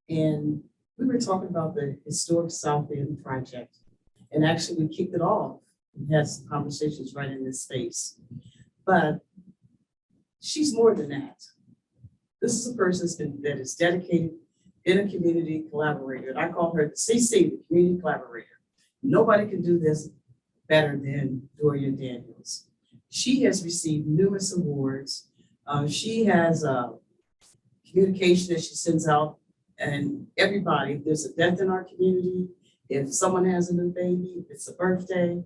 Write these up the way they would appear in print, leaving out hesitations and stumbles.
And we were talking about the historic South End project. And actually, we kicked it off and had some conversations right in this space. But she's more than that. This is a person that is dedicated, in a community collaborator. And I call her the CC, the community collaborator. Nobody can do this better than Doria Daniels. She has received numerous awards. She has communication that she sends out, and everybody, if there's a death in our community, if someone has a new baby, if it's a birthday,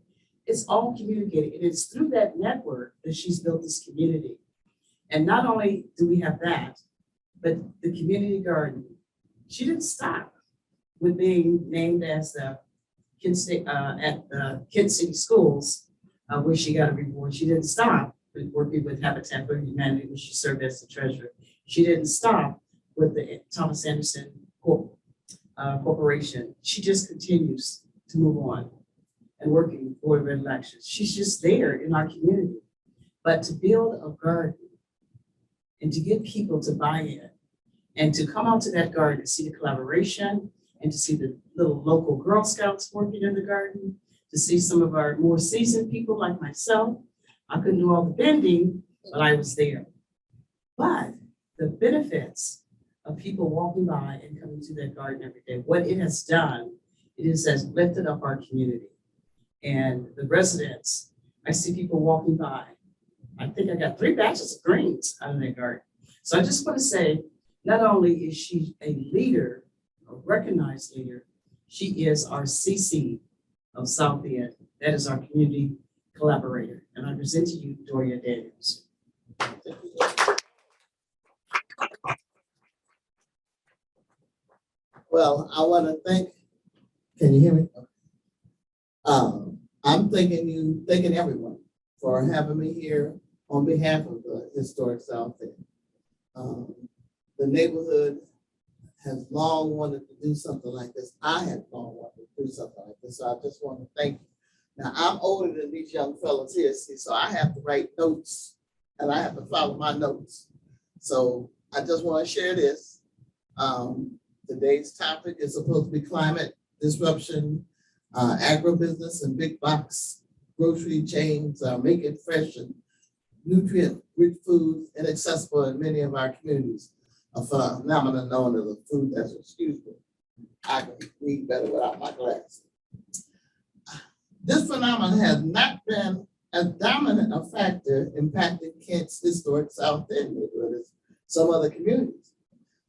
it's all communicated. And it's through that network that she's built this community. And not only do we have that, but the community garden. She didn't stop with being named as the at the Kent City Schools, where she got a reward. She didn't stop with working with Habitat for Humanity, where she served as the treasurer. She didn't stop with the Thomas Anderson Corporation. She just continues to move on and working for the elections. She's just there in our community. But to build a garden and to get people to buy in and to come out to that garden and see the collaboration and to see the little local Girl Scouts working in the garden, to see some of our more seasoned people like myself. I couldn't do all the bending, but I was there. But the benefits of people walking by and coming to that garden every day, what it has done, has lifted up our community. And the residents, I see people walking by. I think I got 3 batches of greens out of that garden. So I just want to say, not only is she a leader, a recognized leader, she is our CC of South End. That is our community collaborator. And I present to you Doria Daniels. Well, I want to thank, can you hear me? I'm thanking everyone for having me here on behalf of the historic South End. The neighborhood has long wanted to do something like this. I have long wanted to do something like this, so I just want to thank you. Now, I'm older than these young fellows here, see, so I have to write notes and I have to follow my notes. So I just want to share this. Today's topic is supposed to be climate disruption, agribusiness and big box grocery chains are making fresh and nutrient-rich foods inaccessible in many of our communities. A phenomenon known as a food desert. Excuse me, I can read better without my glasses. This phenomenon has not been as dominant a factor impacting Kent's historic South End neighborhood as some other communities,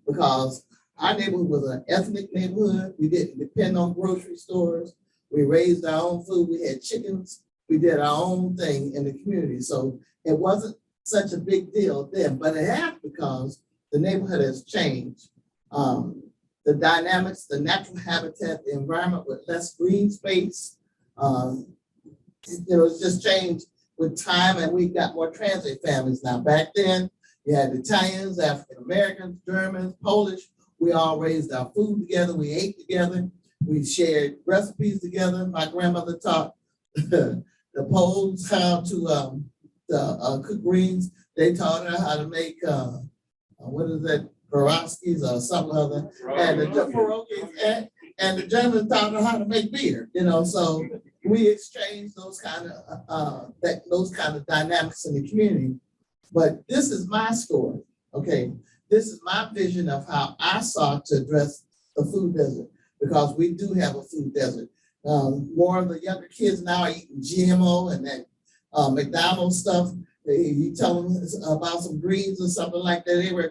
because our neighborhood was an ethnic neighborhood. We didn't depend on grocery stores. We raised our own food. We had chickens. We did our own thing in the community. So it wasn't such a big deal then, but it has because the neighborhood has changed. The dynamics, the natural habitat, the environment with less green space, it's just changed with time, and we've got more transit families now. Back then, you had Italians, African Americans, Germans, Polish. We all raised our food together. We ate together. We shared recipes together. My grandmother taught the Poles how to cook greens. They taught her how to make what is that, Borowskis or something other, and the pierogies, and the Germans taught her how to make beer. So we exchanged those kind of dynamics in the community. But this is my story. Okay, this is my vision of how I sought to address the food desert, because we do have a food desert. More of the younger kids now are eating GMO and that McDonald's stuff. You tell them about some greens or something like that, they would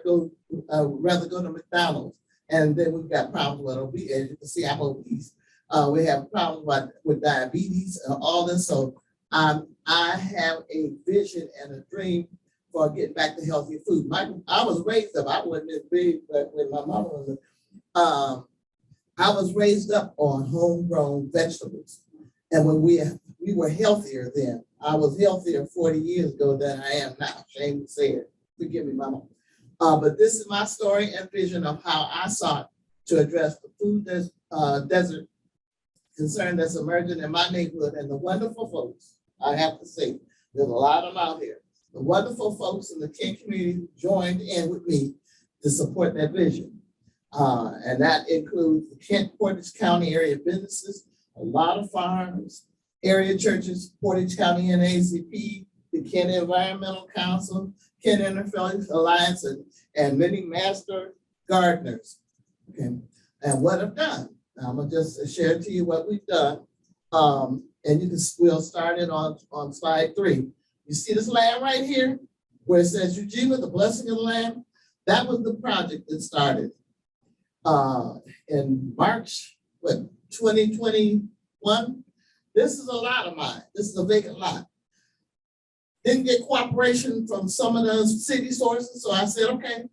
rather go to McDonald's. And then we've got problems with obesity. As you can see, I'm obese. We have problems with diabetes and all this. So I have a vision and a dream for getting back to healthy food. I was raised up, I wasn't as big, but when my mama was, I was raised up on homegrown vegetables. And when we were healthier then. I was healthier 40 years ago than I am now. Shame to say it. Forgive me, mama. But this is my story and vision of how I sought to address the food desert concern that's emerging in my neighborhood, and the wonderful folks, I have to say, there's a lot of them out here. The wonderful folks in the Kent community joined in with me to support that vision. And that includes the Kent Portage County area businesses, a lot of farms, area churches, Portage County NACP, the Kent Environmental Council, Kent Interfaith Alliance, and many master gardeners. Okay, and what I've done, I'm gonna just share to you what we've done. And we'll start it on slide 3. You see this land right here where it says Eugenia, the blessing of the land? That was the project that started in March, 2021. This is a lot of mine. This is a vacant lot. Didn't get cooperation from some of the city sources, so I said, okay,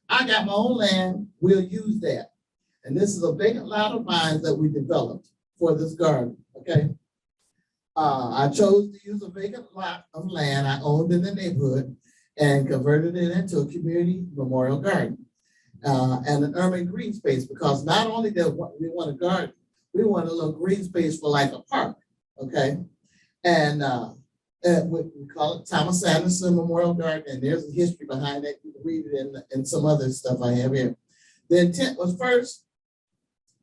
I got my own land, we'll use that. And this is a vacant lot of mine that we developed for this garden, okay? I chose to use a vacant lot of land I owned in the neighborhood and converted it into a community memorial garden and an urban green space, because not only did we want a garden, we want a little green space for like a park, okay? And we call it Thomas Anderson Memorial Garden, and there's a history behind it. You can read it in some other stuff I have here. The intent was first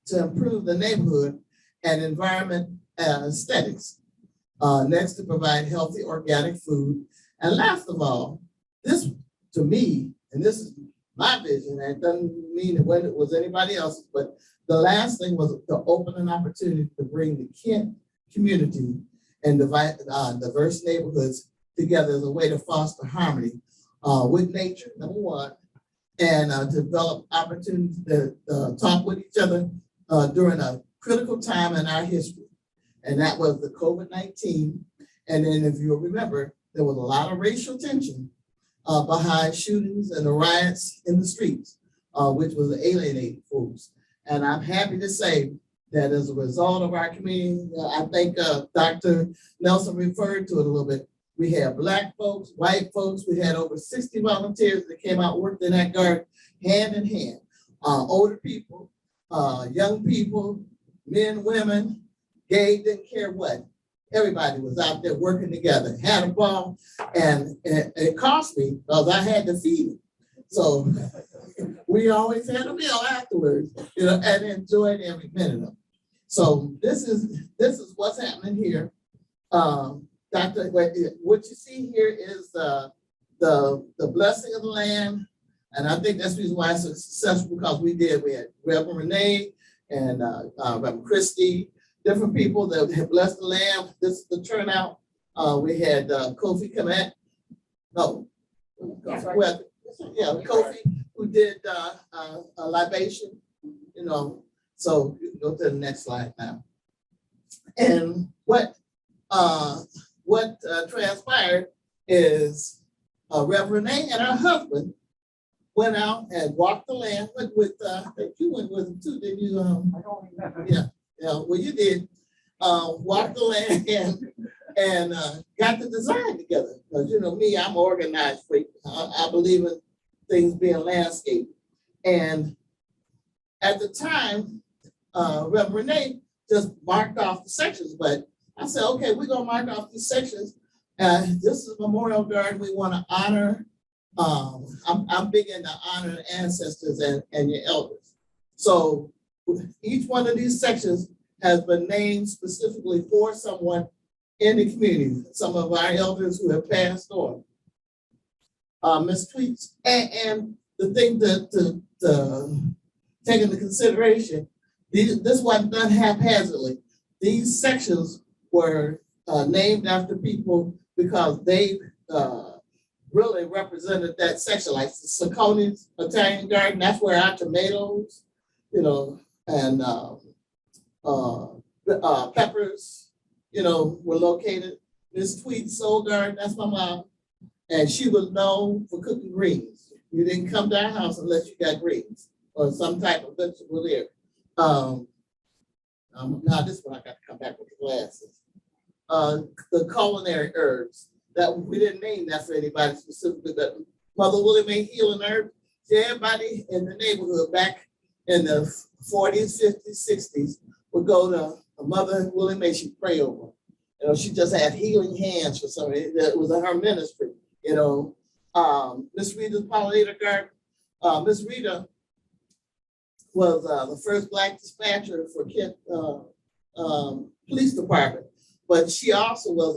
to improve the neighborhood and environment aesthetics. Next, to provide healthy organic food. And last of all, this to me, and this is my vision, and it doesn't mean it was anybody else's, but the last thing was to open an opportunity to bring the Kent community and diverse neighborhoods together as a way to foster harmony with nature, number one, and develop opportunities to talk with each other during a critical time in our history. And that was the COVID-19. And then if you remember, there was a lot of racial tension behind shootings and the riots in the streets, which was alienating folks. And I'm happy to say that as a result of our community, I think Dr. Nelson referred to it a little bit. We had Black folks, white folks, we had over 60 volunteers that came out, worked in that garden hand in hand. Older people, young people, men, women, gay, didn't care what. Everybody was out there working together, had a ball, and it cost me because I had to feed it. So we always had a meal afterwards, and enjoyed every minute of it. So this is what's happening here. Doctor, what you see here is the blessing of the land, and I think that's the reason why it's successful, because we had Reverend Renee and Reverend Christie, different people that have blessed the land. This is the turnout. We had Kofi Komet. No, Kofi, who did a libation, So you can go to the next slide now. And what transpired is Reverend Renee and her husband went out and walked the land with you went with them too, didn't you? I don't remember. Yeah, well, you did. Walked the land and got the design together. Because me, I'm organized freak. I believe in things being landscaped. And at the time, Reverend Renee just marked off the sections, but I said, okay, we're gonna mark off these sections. This is a memorial garden. We want to honor. I'm big into honoring ancestors and your elders. So each one of these sections has been named specifically for someone in the community, some of our elders who have passed on. Ms. Tweets, and the thing to take into consideration, this wasn't done haphazardly. These sections were named after people because they really represented that section, like Saucony's Italian Garden. That's where our tomatoes, and peppers, were located. Miss Tweet's Soul Garden, that's my mom, and she was known for cooking greens. You didn't come to our house unless you got greens or some type of vegetable there. Now this one I got to come back with the glasses. The culinary herbs that we didn't name that for anybody specifically, but Mother Willie Mae healing herbs. Everybody in the neighborhood back in the 40s, 50s, 60s would go to Mother Willie Mae. She'd pray over. She just had healing hands for somebody. That was her ministry. Miss Rita's pollinator garden. Miss Rita was the first Black dispatcher for Kent Police Department. But she also was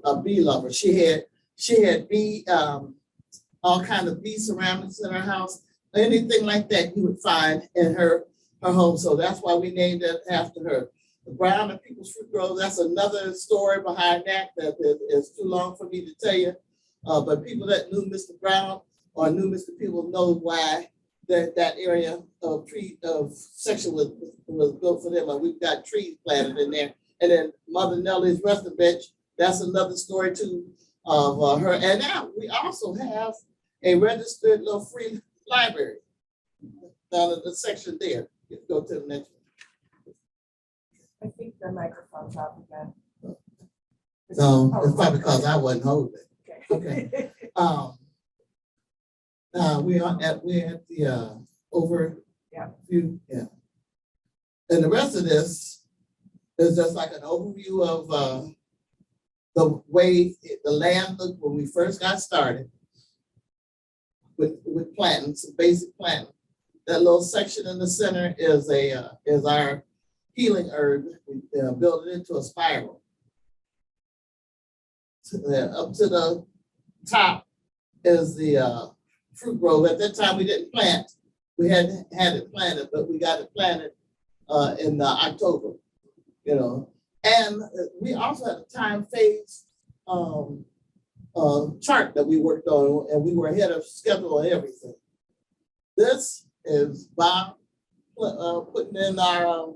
a bee lover. She had bee all kind of bee ceramics in her house. Anything like that you would find in her home. So that's why we named it after her. The Brown and People's Fruit Grove, that's another story behind that is too long for me to tell you. But people that knew Mr. Brown or knew Mr. People know why that area of section was built for them. And we've got trees planted in there. And then Mother Nellie's resting bench, that's another story too of her. And now we also have a registered little free library down in the section there. You can go to the next one. I think the microphone's off again. No, it's probably because I wasn't holding it. Okay. We're at the overview, Yeah. And the rest of this is just like an overview of the way the land looked when we first got started with planting, some basic planting. That little section in the center is our healing herb. We built it into a spiral. Up to the top is the fruit grove. At that time, we didn't plant. We hadn't had it planted, but we got it planted in October, you know. And we also had a time phase chart that we worked on, and we were ahead of schedule and everything. This is Bob putting in our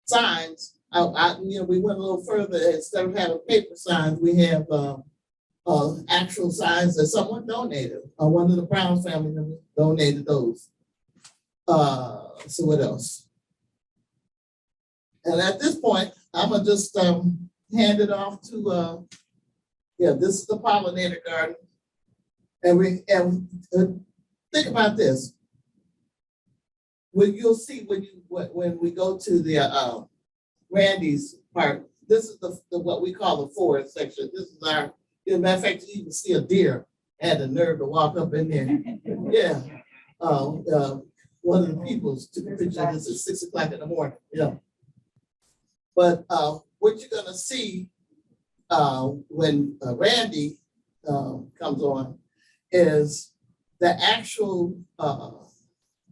signs. We went a little further. Instead of having paper signs, we have actual signs that someone donated. One of the Brown family members donated those. So what else? And at this point, I'm gonna just hand it off to this is the pollinator garden, and think about this. You'll see when we go to the Randy's part. This is the what we call the forest section. This is our. As a matter of fact, you even see a deer had the nerve to walk up in there. Yeah. One of the people's took a picture of this at 6 o'clock in the morning. Yeah. But what you're gonna see when Randy comes on is the actual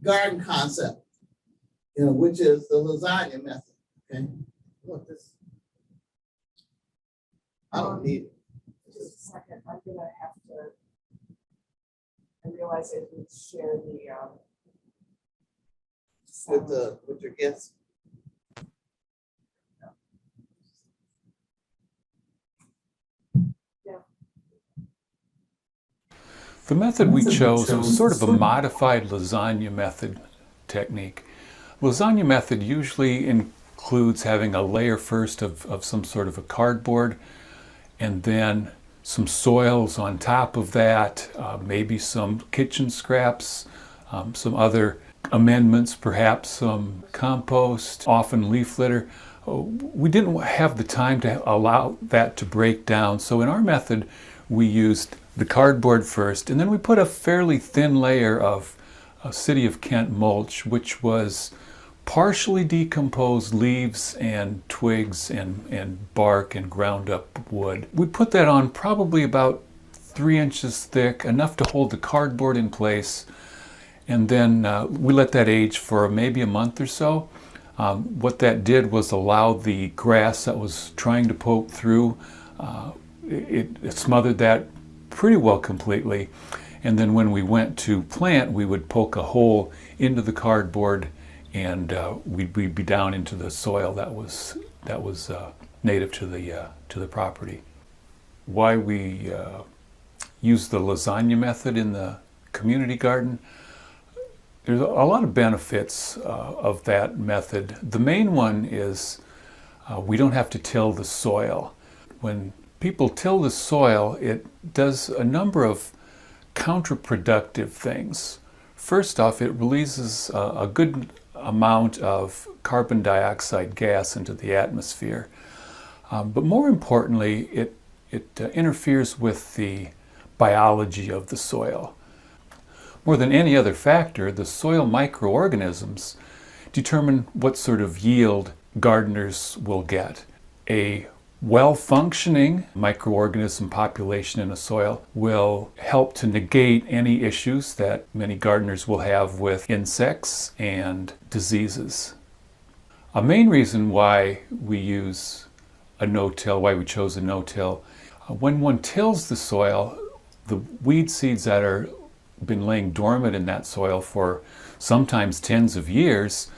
garden concept, which is the lasagna method. Okay. What this? I don't need it. Just a second, I'm gonna have to. I realize I would share the. With your guests. The method we chose was sort of a modified lasagna method technique. Lasagna method usually includes having a layer first of some sort of a cardboard, and then some soils on top of that, maybe some kitchen scraps, some other amendments, perhaps some compost, often leaf litter. We didn't have the time to allow that to break down, so in our method we used the cardboard first, and then we put a fairly thin layer of City of Kent mulch, which was partially decomposed leaves and twigs and bark and ground up wood. We put that on probably about 3 inches thick, enough to hold the cardboard in place, and then we let that age for maybe a month or so. What that did was allow the grass that was trying to poke through, it smothered that pretty well completely, and then when we went to plant, we would poke a hole into the cardboard, and we'd be down into the soil that was native to the property. Why we use the lasagna method in the community garden? There's a lot of benefits of that method. The main one is we don't have to till the soil. When people till the soil, it does a number of counterproductive things. First off, it releases a good amount of carbon dioxide gas into the atmosphere. But more importantly, it interferes with the biology of the soil. More than any other factor, the soil microorganisms determine what sort of yield gardeners will get. A well-functioning microorganism population in a soil will help to negate any issues that many gardeners will have with insects and diseases. A main reason why we use a no-till, why we chose a no-till, when one tills the soil, the weed seeds that are been laying dormant in that soil for sometimes tens of years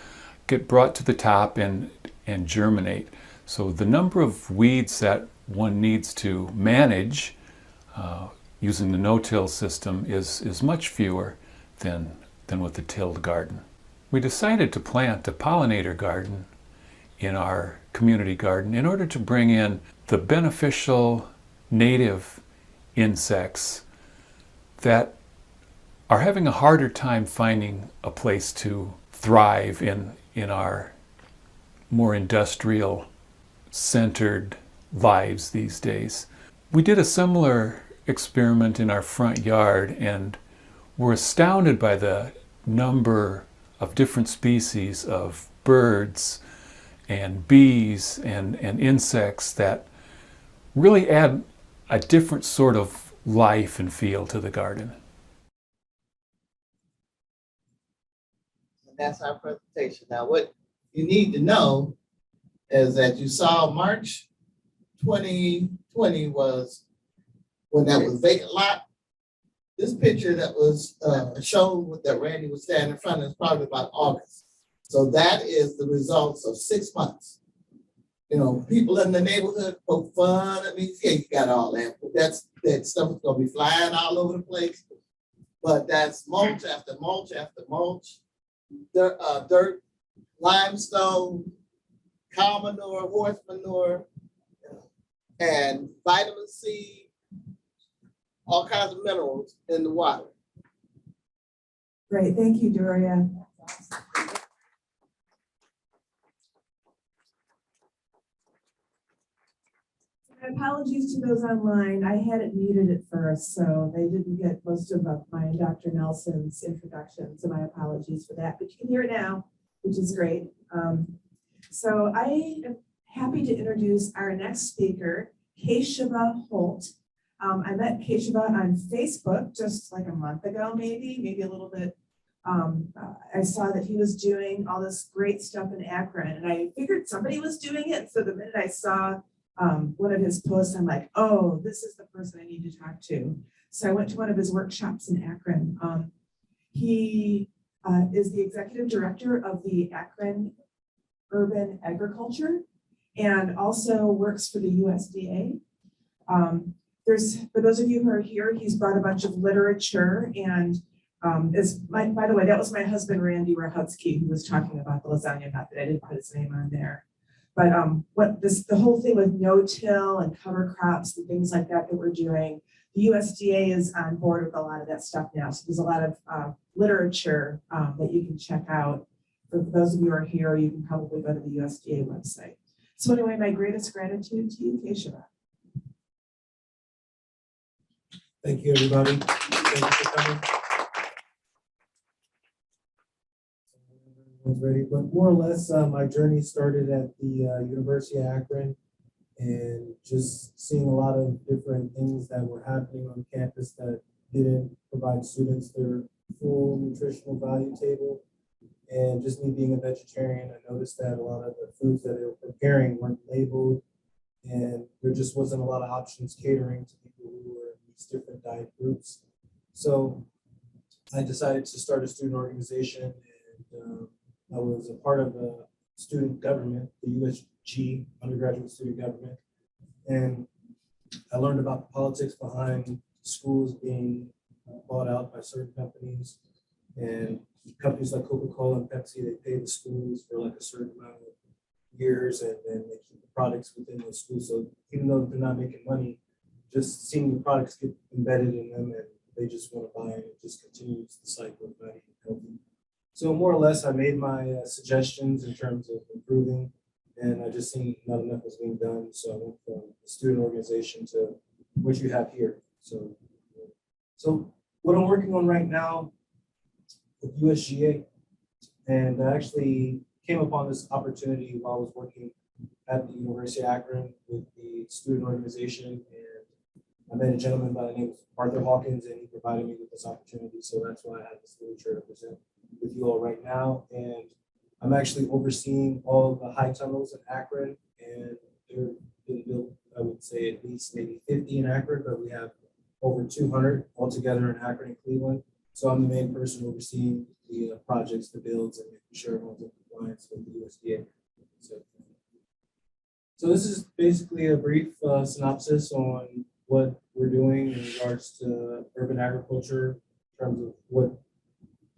get brought to the top and germinate. So the number of weeds that one needs to manage using the no-till system is much fewer than with the tilled garden. We decided to plant a pollinator garden in our community garden in order to bring in the beneficial native insects that are having a harder time finding a place to thrive in our more industrial centered lives these days. We did a similar experiment in our front yard and were astounded by the number of different species of birds and bees and insects that really add a different sort of life and feel to the garden. And that's our presentation. Now, what you need to know is that you saw March 2020 was when that was vacant lot. This picture that was shown with that Randy was standing in front of is probably about August. So that is the results of 6 months. You know, people in the neighborhood poke fun at me. Yeah, you got all that, but that stuff is gonna be flying all over the place. But that's mulch after mulch after mulch, dirt, limestone, cow manure, horse manure, and vitamin C, all kinds of minerals in the water. Great, thank you, Doria. My apologies to those online. I had it muted at first, so they didn't get most of my Dr. Nelson's introduction, so my apologies for that. But you can hear it now, which is great. So I am happy to introduce our next speaker, Keshava Holt. I met Keshava on Facebook just like a month ago, maybe a little bit. I saw that he was doing all this great stuff in Akron, and I figured somebody was doing it. So the minute I saw one of his posts, I'm like, oh, this is the person I need to talk to. So I went to one of his workshops in Akron. He is the executive director of the Akron Urban Agriculture and also works for the USDA. For those of you who are here, he's brought a bunch of literature and by the way, that was my husband, Randy Rahutsky, who was talking about the lasagna method. I didn't put his name on there. But the whole thing with no-till and cover crops and things like that we're doing, the USDA is on board with a lot of that stuff now. So there's a lot of literature that you can check out. For those of you who are here, you can probably go to the USDA website. So anyway, my greatest gratitude to you, Keshava. Thank you, everybody. Thank you for coming. Everyone's ready, but more or less, my journey started at the University of Akron and just seeing a lot of different things that were happening on campus that didn't provide students their full nutritional value table. And just me being a vegetarian, I noticed that a lot of the foods that they were preparing weren't labeled, and there just wasn't a lot of options catering to people who were in these different diet groups. So I decided to start a student organization, and I was a part of the student government, the USG, undergraduate student government. And I learned about the politics behind schools being bought out by certain companies. And companies like Coca-Cola and Pepsi, they pay the schools for like a certain amount of years, and then they keep the products within the school. So even though they're not making money, just seeing the products get embedded in them, and they just want to buy it. It just continues the cycle of not eating healthy. So more or less, I made my suggestions in terms of improving, and I just seen not enough was being done. So I went from the student organization to what you have here. So what I'm working on right now with USGA, and I actually came upon this opportunity while I was working at the University of Akron with the student organization, and I met a gentleman by the name of Arthur Hawkins, and he provided me with this opportunity. So that's why I have this literature to present with you all right now. And I'm actually overseeing all the high tunnels in Akron, and they're been built, I would say at least maybe 50 in Akron, but we have over 200 altogether in Akron and Cleveland. So I'm the main person overseeing the projects, the builds, and making sure everyone's in compliance with the USDA. So this is basically a brief synopsis on what we're doing in regards to urban agriculture in terms of what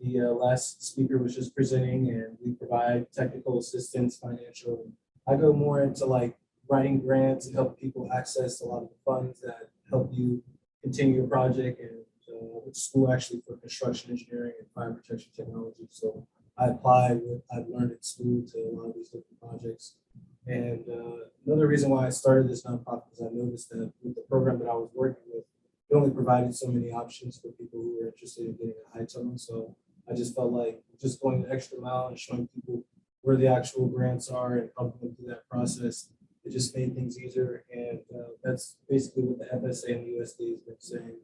the last speaker was just presenting, and we provide technical assistance, financial. I go more into like writing grants and help people access a lot of the funds that help you continue your project, and went to school actually for construction engineering and fire protection technology. So I apply what I've learned at school to a lot of these different projects. And another reason why I started this nonprofit is I noticed that with the program that I was working with, it only provided so many options for people who were interested in getting a high tunnel. So I just felt like just going the extra mile and showing people where the actual grants are and helping them through that process, it just made things easier. And that's basically what the FSA and the USDA has been saying.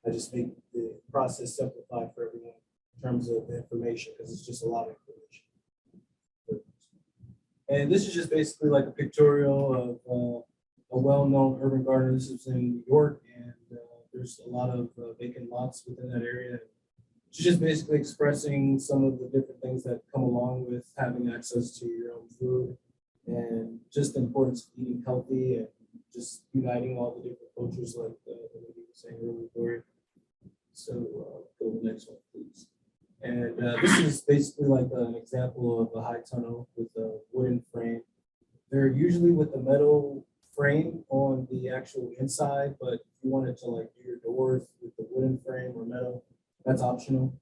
I just make the process simplified for everyone in terms of the information, because it's just a lot of information. And this is just basically like a pictorial of a well-known urban garden. This is in New York, and there's a lot of vacant lots within that area. It's just basically expressing some of the different things that come along with having access to your own food, and just the importance of eating healthy and just uniting all the different cultures, like the lady was saying earlier. So go to the next one, please. And this is basically like an example of a high tunnel with a wooden frame. They're usually with a metal frame on the actual inside, but if you wanted to like do your doors with the wooden frame or metal, that's optional.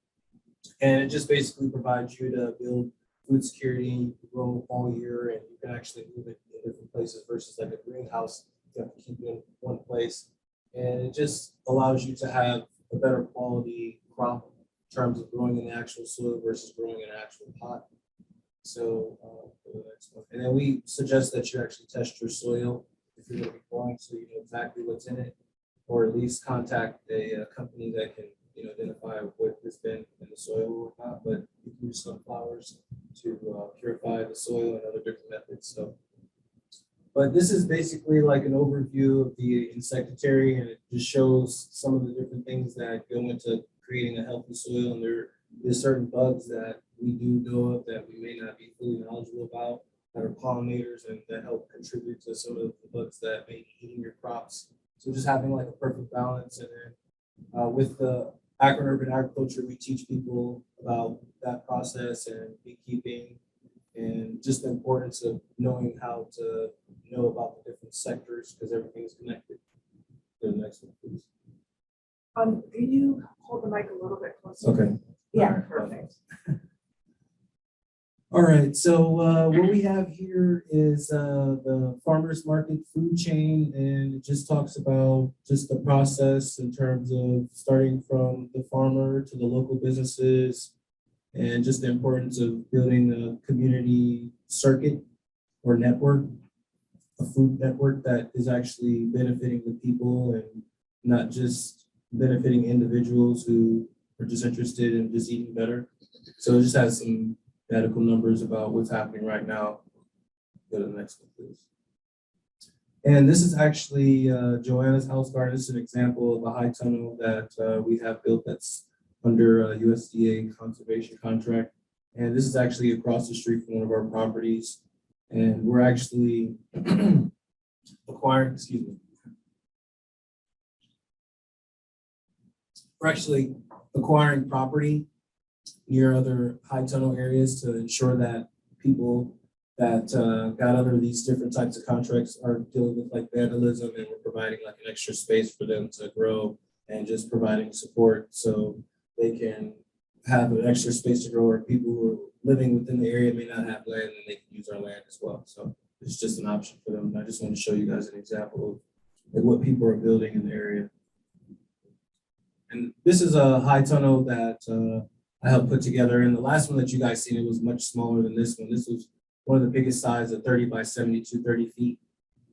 And it just basically provides you to build food security. You can grow all year, and you can actually move it in different places versus like a greenhouse. You have to keep it in one place. And it just allows you to have a better quality crop in terms of growing in the actual soil versus growing in an actual pot. So the next one. And then we suggest that you actually test your soil if you're going to be growing, so you know exactly what's in it, or at least contact a company that can identify what has been in the soil or not. But you can use sunflowers to purify the soil and other different methods. So, but this is basically like an overview of the insectary, and it just shows some of the different things that go into creating a healthy soil. And there's certain bugs that we do know of that we may not be fully knowledgeable about, that are pollinators and that help contribute to some of the bugs that may be eating your crops. So just having like a perfect balance. And then with the Akron Urban Agriculture, we teach people about that process and beekeeping, and just the importance of knowing how to know about the different sectors, because everything is connected. Go to the next one, please. Can you hold the mic a little bit closer? Okay. Yeah, All right. perfect. All right, so what we have here is the farmers market food chain, and it just talks about just the process in terms of starting from the farmer to the local businesses, and just the importance of building a community circuit or network, a food network that is actually benefiting the people and not just benefiting individuals who are just interested in just eating better. So it just has some medical numbers about what's happening right now. Go to the next one, please. And this is actually Joanna's house garden. This is an example of a high tunnel that we have built that's under a USDA conservation contract. And this is actually across the street from one of our properties. And we're actually acquiring property near other high tunnel areas to ensure that people that got under these different types of contracts are dealing with like vandalism, and we're providing like an extra space for them to grow and just providing support so they can have an extra space to grow, or people who are living within the area may not have land and they can use our land as well. So it's just an option for them. And I just want to show you guys an example of like what people are building in the area. And this is a high tunnel that I helped put together. And the last one that you guys seen, it was much smaller than this one. This was one of the biggest size of 30 by 72, 30 feet.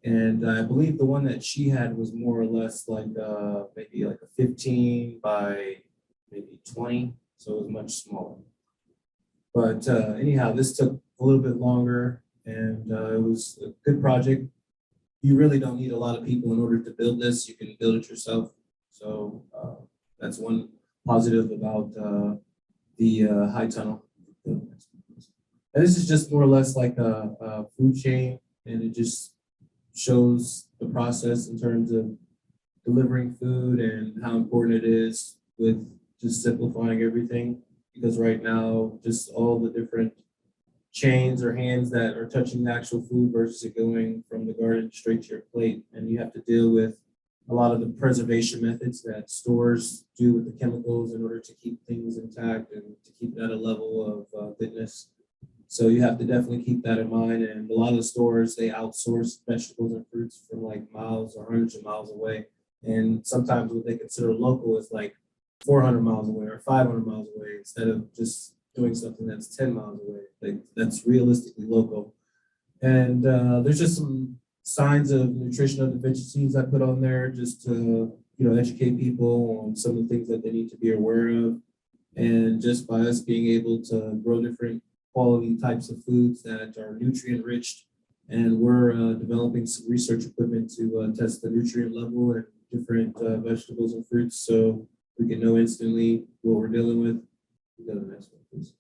And I believe the one that she had was more or less like maybe like a 15 by maybe 20. So it was much smaller. But anyhow, this took a little bit longer, and it was a good project. You really don't need a lot of people in order to build this. You can build it yourself. So that's one positive about the high tunnel. And this is just more or less like a food chain, and it just shows the process in terms of delivering food and how important it is with just simplifying everything. Because right now, just all the different chains or hands that are touching the actual food versus it going from the garden straight to your plate. And you have to deal with a lot of the preservation methods that stores do with the chemicals in order to keep things intact and to keep it at a level of goodness. So you have to definitely keep that in mind. And a lot of the stores, they outsource vegetables and fruits from like miles or hundreds of miles away. And sometimes what they consider local is like 400 miles away or 500 miles away instead of just doing something that's 10 miles away. Like that's realistically local. And there's just some signs of nutritional deficiencies I put on there just to, educate people on some of the things that they need to be aware of. And just by us being able to grow different quality types of foods that are nutrient rich. And we're developing some research equipment to test the nutrient level in different vegetables and fruits. So we can know instantly what we're dealing with. Go to the next one, please.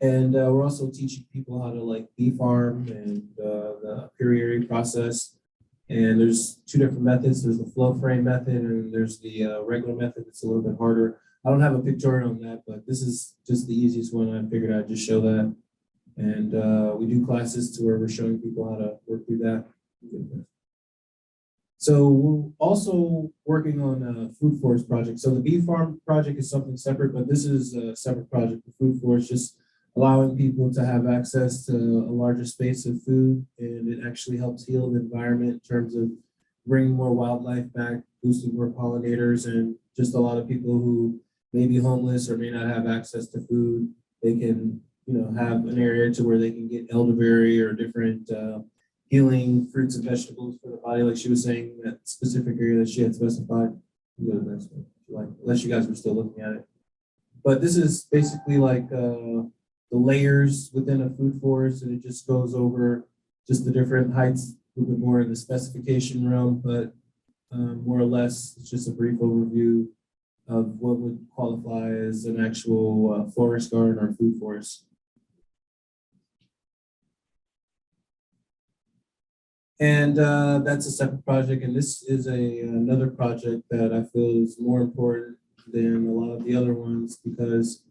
And we're also teaching people how to like bee farm and the apiary process. And there's two different methods. There's the flow frame method and there's the regular method. It's a little bit harder. I don't have a pictorial on that, but this is just the easiest one. I figured I'd just show that. And we do classes to where we're showing people how to work through that. So we're also working on a food forest project. So the bee farm project is something separate, but this is a separate project. The food forest just allowing people to have access to a larger space of food, and it actually helps heal the environment in terms of bringing more wildlife back, boosting more pollinators, and just a lot of people who may be homeless or may not have access to food. They can, have an area to where they can get elderberry or different healing fruits and vegetables for the body, like she was saying, that specific area that she had specified. Go to the next one, unless you guys were still looking at it. But this is basically like the layers within a food forest, and it just goes over just the different heights, a little bit more in the specification realm, but more or less, it's just a brief overview of what would qualify as an actual forest garden or food forest. And that's a separate project. And this is another project that I feel is more important than a lot of the other ones because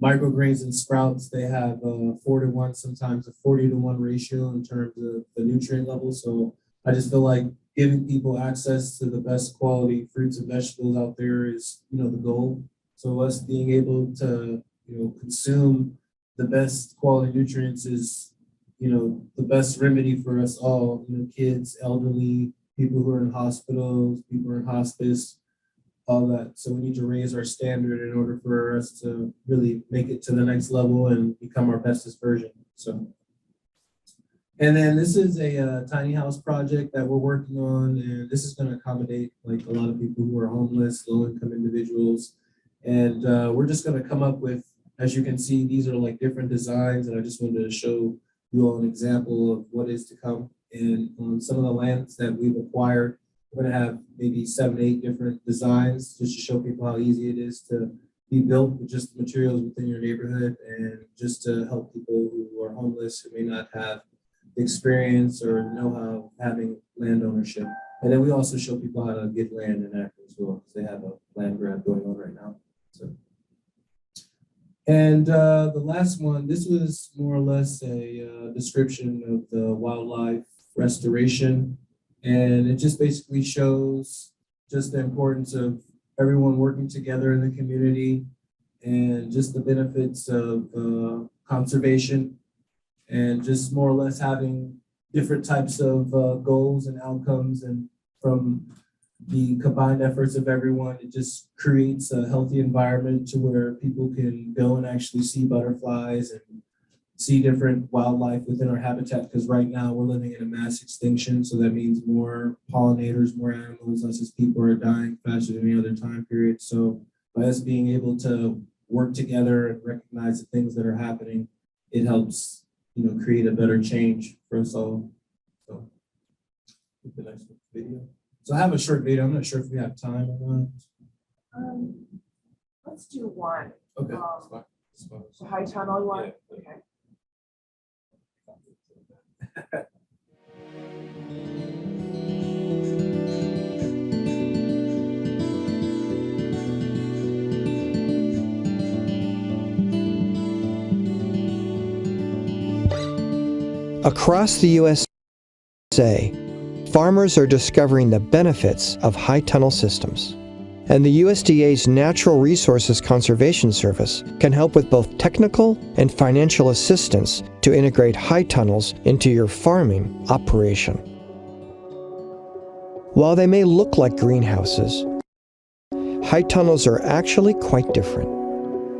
microgreens and sprouts, they have a 4-to-1, sometimes a 40-to-1 ratio in terms of the nutrient level. So I just feel like giving people access to the best quality fruits and vegetables out there is, the goal. So us being able to, consume the best quality nutrients is, the best remedy for us all, kids, elderly, people who are in hospitals, people who are in hospice, all that. So we need to raise our standard in order for us to really make it to the next level and become our bestest version. So, and then this is a tiny house project that we're working on, and this is going to accommodate like a lot of people who are homeless, low-income individuals. And we're just going to come up with, as you can see, these are like different designs, and I just wanted to show you all an example of what is to come. And on some of the lands that we've acquired, we're going to have maybe 7 to 8 different designs just to show people how easy it is to be built with just the materials within your neighborhood and just to help people who are homeless, who may not have experience or know-how having land ownership. And then we also show people how to get land in Akron as well, because they have a land grab going on right now. So. And the last one, this was more or less a description of the wildlife restoration. And it just basically shows just the importance of everyone working together in the community and just the benefits of conservation and just more or less having different types of goals and outcomes, and from the combined efforts of everyone, it just creates a healthy environment to where people can go and actually see butterflies and see different wildlife within our habitat. Because right now we're living in a mass extinction. So that means more pollinators, more animals, us as people are dying faster than any other time period. So by us being able to work together and recognize the things that are happening, it helps, create a better change for us all. So the next video. So I have a short video. I'm not sure if we have time or not. Let's do one. Okay. So high tunnel one? Yeah. Okay. Across the USA, farmers are discovering the benefits of high tunnel systems. And the USDA's Natural Resources Conservation Service can help with both technical and financial assistance to integrate high tunnels into your farming operation. While they may look like greenhouses, high tunnels are actually quite different.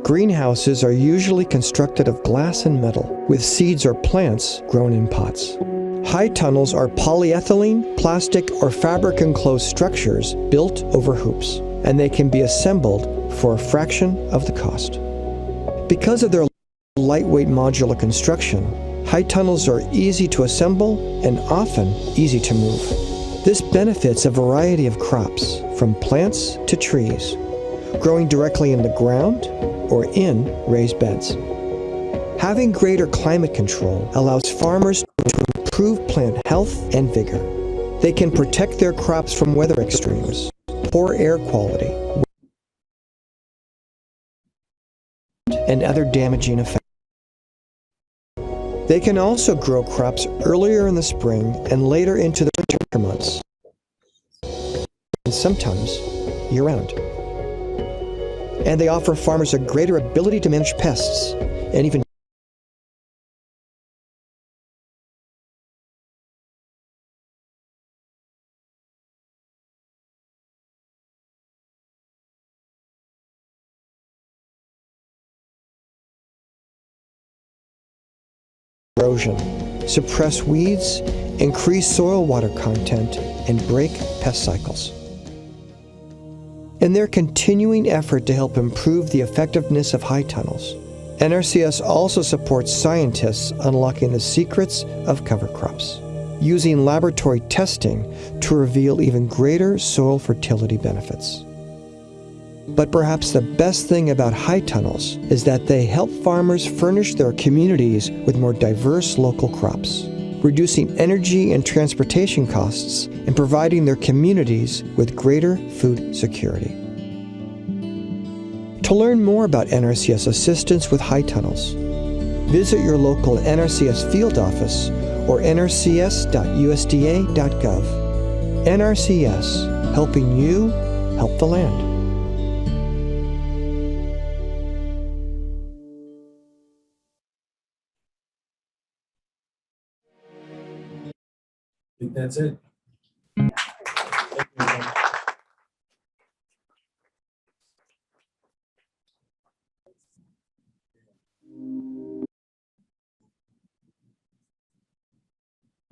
Greenhouses are usually constructed of glass and metal, with seeds or plants grown in pots. High tunnels are polyethylene, plastic, or fabric-enclosed structures built over hoops, and they can be assembled for a fraction of the cost. Because of their lightweight modular construction, high tunnels are easy to assemble and often easy to move. This benefits a variety of crops, from plants to trees, growing directly in the ground or in raised beds. Having greater climate control allows farmers to improve plant health and vigor. They can protect their crops from weather extremes, poor air quality, and other damaging effects. They can also grow crops earlier in the spring and later into the winter months, and sometimes year-round. And they offer farmers a greater ability to manage pests and even erosion, suppress weeds, increase soil water content, and break pest cycles. In their continuing effort to help improve the effectiveness of high tunnels, NRCS also supports scientists unlocking the secrets of cover crops, using laboratory testing to reveal even greater soil fertility benefits. But perhaps the best thing about high tunnels is that they help farmers furnish their communities with more diverse local crops, reducing energy and transportation costs and providing their communities with greater food security. To learn more about NRCS assistance with high tunnels, visit your local NRCS field office or nrcs.usda.gov. NRCS, helping you help the land. I think that's it.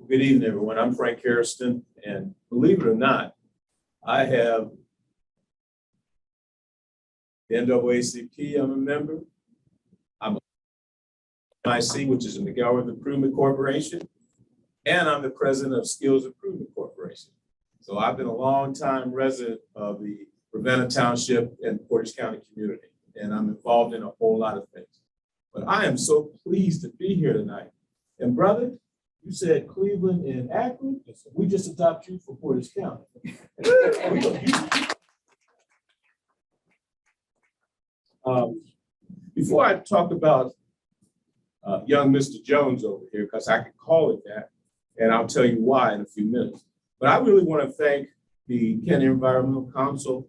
Good evening, everyone. I'm Frank Harrison, and believe it or not, I have the NAACP. I'm a member. I'm a MIC, which is a McGowan Improvement Corporation, and I'm the president of Skills Improvement Corporation. So I've been a long-time resident of the Ravenna Township and Portage County community, and I'm involved in a whole lot of things. But I am so pleased to be here tonight. And brother, you said Cleveland and Akron. We just adopt you for Portage County. Before I talk about young Mr. Jones over here, because I could call it that, and I'll tell you why in a few minutes. But I really want to thank the Kent Environmental Council,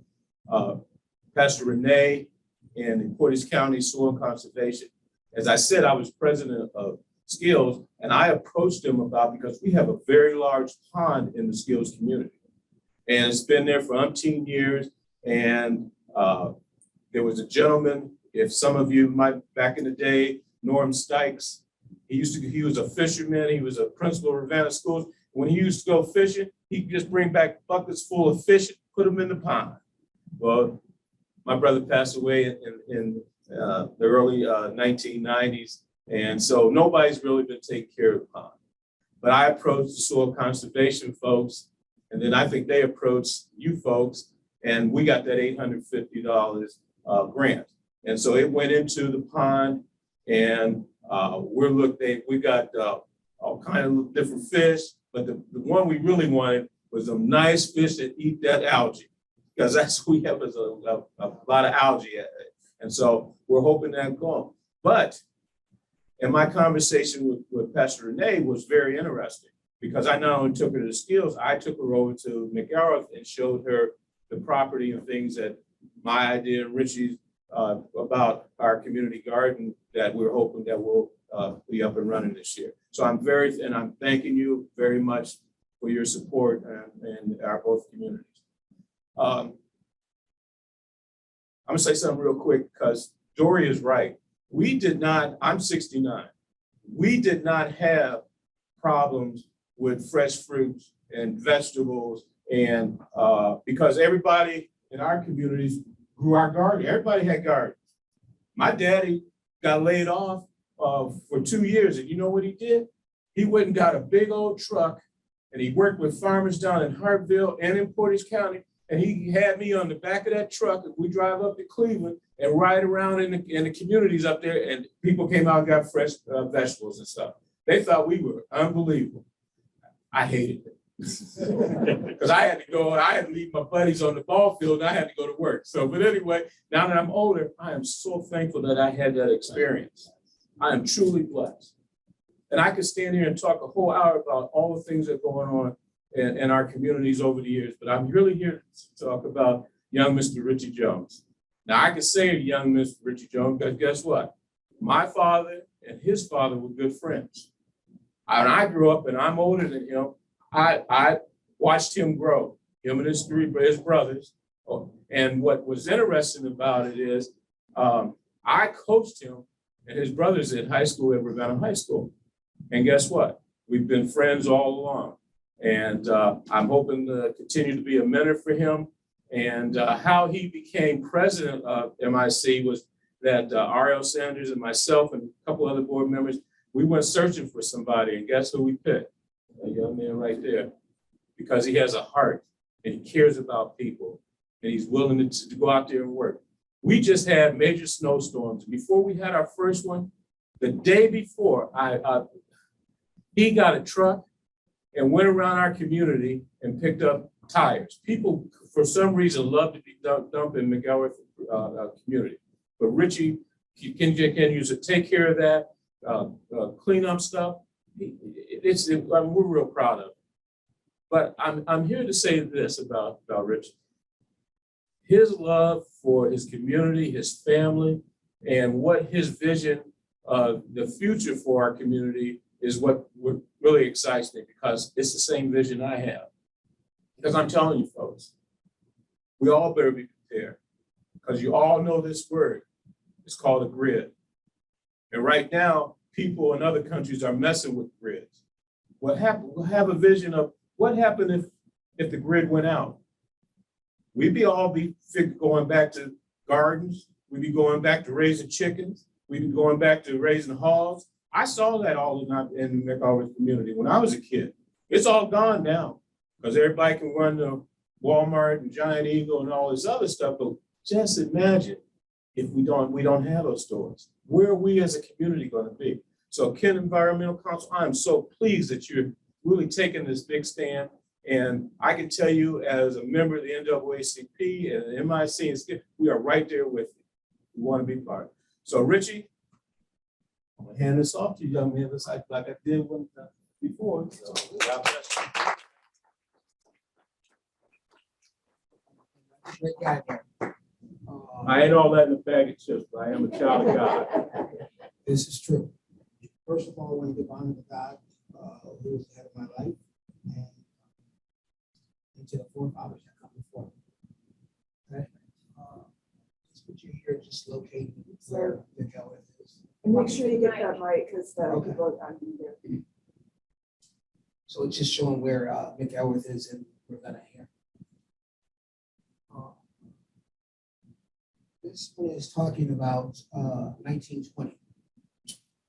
Pastor Renee, and the Portage County Soil Conservation. As I said, I was president of Skills, and I approached them about, because we have a very large pond in the Skills community. And it's been there for umpteen years. And there was a gentleman, if some of you might, back in the day, Norm Stykes, he was a fisherman. He was a principal of Ravenna Schools. When he used to go fishing, he could just bring back buckets full of fish, put them in the pond. Well, my brother passed away in the early 1990s. And so nobody's really been taking care of the pond. But I approached the soil conservation folks, and then I think they approached you folks, and we got that $850 grant. And so it went into the pond, and we got all kinds of different fish, but the one we really wanted was some nice fish that eat that algae, because that's what we have is a lot of algae. And so we're hoping that going. But in my conversation with Pastor Renee was very interesting, because I not only took her to the skills, I took her over to McAlrath and showed her the property and things that my idea and Richie's about our community garden that we're hoping that will be up and running this year. So I'm thanking you very much for your support and our both communities. I'm gonna say something real quick because Dory is right. I'm 69. We did not have problems with fresh fruits and vegetables, and because everybody in our communities grew our garden. Everybody had gardens. My daddy got laid off for 2 years, and you know what he did? He went and got a big old truck, and he worked with farmers down in Hartville and in Portage County, and he had me on the back of that truck, and we drive up to Cleveland and ride around in the communities up there, and people came out and got fresh vegetables and stuff. They thought we were unbelievable. I hated it. Because I had to leave my buddies on the ball field, and I had to go to work. So, but anyway, now that I'm older, I am so thankful that I had that experience. I am truly blessed. And I could stand here and talk a whole hour about all the things that are going on in our communities over the years, but I'm really here to talk about young Mr. Richie Jones. Now, I could say young Mr. Richie Jones, because guess what? My father and his father were good friends. I grew up, and I'm older than him. I watched him grow, him and his brothers. And what was interesting about it is I coached him and his brothers in high school at Ravenna High School. And guess what? We've been friends all along. And I'm hoping to continue to be a mentor for him. And how he became president of MIC was that R.L. Sanders and myself and a couple other board members, we went searching for somebody, and guess who we picked? A young man right there, because he has a heart and he cares about people and he's willing to go out there and work. We just had major snowstorms. Before we had our first one, the day before, he got a truck and went around our community and picked up tires. People, for some reason, love to be dumped in McAlrath community. But Richie can use it, take care of that, clean up stuff. We're real proud of it. But I'm here to say this about Richie. His love for his community, his family, and what his vision of the future for our community is what really excites me, because it's the same vision I have. Because I'm telling you folks, we all better be prepared, because you all know this word. It's called a grid. And right now, people in other countries are messing with grids. What happened? We'll have a vision of what happened if the grid went out. We'd be going back to gardens. We'd be going back to raising chickens. We'd be going back to raising hogs. I saw that all in the McAlrath community when I was a kid. It's all gone now because everybody can run to Walmart and Giant Eagle and all this other stuff. But just imagine if we don't have those stores. Where are we as a community going to be? So Kent Environmental Council, I'm so pleased that you're really taking this big stand. And I can tell you, as a member of the NAACP and MIC, we are right there with you. We want to be part. So Richie, I'm gonna hand this off to you, young man, like I did before. So God bless you. Great guy there. I ain't all that in the bag of chips, but I am a child of God. This is true. First of all, I want to give honor to God, who is the head of my life. And and to the forefathers that come before. Okay? Just put you here, just locating where McElrath is. And make sure you get that right, because the Okay. people aren't there. So it's just showing where McElrath is in Ravenna here. This one is talking about 1920.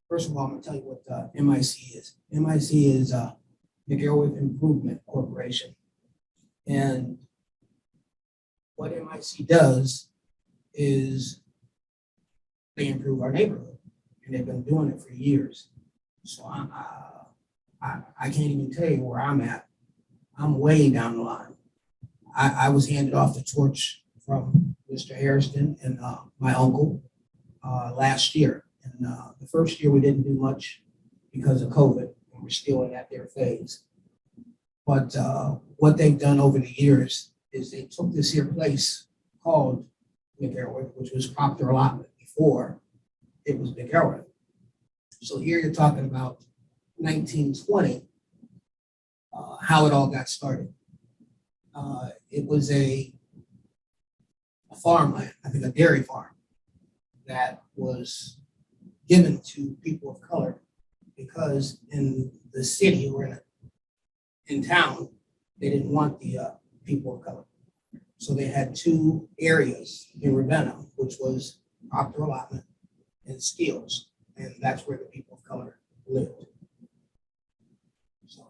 First of all, I'm gonna tell you what MIC is. MIC is McElrath Improvement Corporation. And what MIC does is they improve our neighborhood, and they've been doing it for years. So I can't even tell you where I'm at. I'm way down the line. I was handed off the torch from Mr. Harrison and my uncle last year. And the first year we didn't do much because of COVID, and we're still in that their phase. But what they've done over the years is they took this here place called McElrath, which was Proctor Allotment before it was McElrath. So here you're talking about 1920, how it all got started. It was a farmland, I think a dairy farm, that was given to people of color because in the city or in town, they didn't want the people of color. So they had two areas in Ravenna, which was Proctor Allotment and Skills, and that's where the people of color lived. So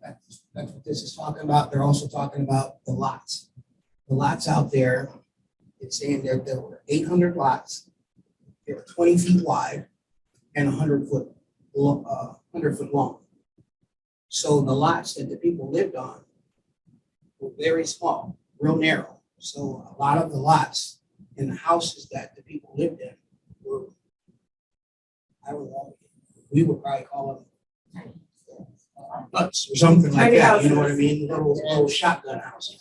that's what this is talking about. They're also talking about the lots. The lots out there, it's saying there were 800 lots. They were 20 feet wide and 100 foot long. So the lots that the people lived on were very small, real narrow. So a lot of the lots in the houses that the people lived in were, I don't know, we would probably call them huts or something like Tiny that. You know what I houses. mean? Little shotgun houses.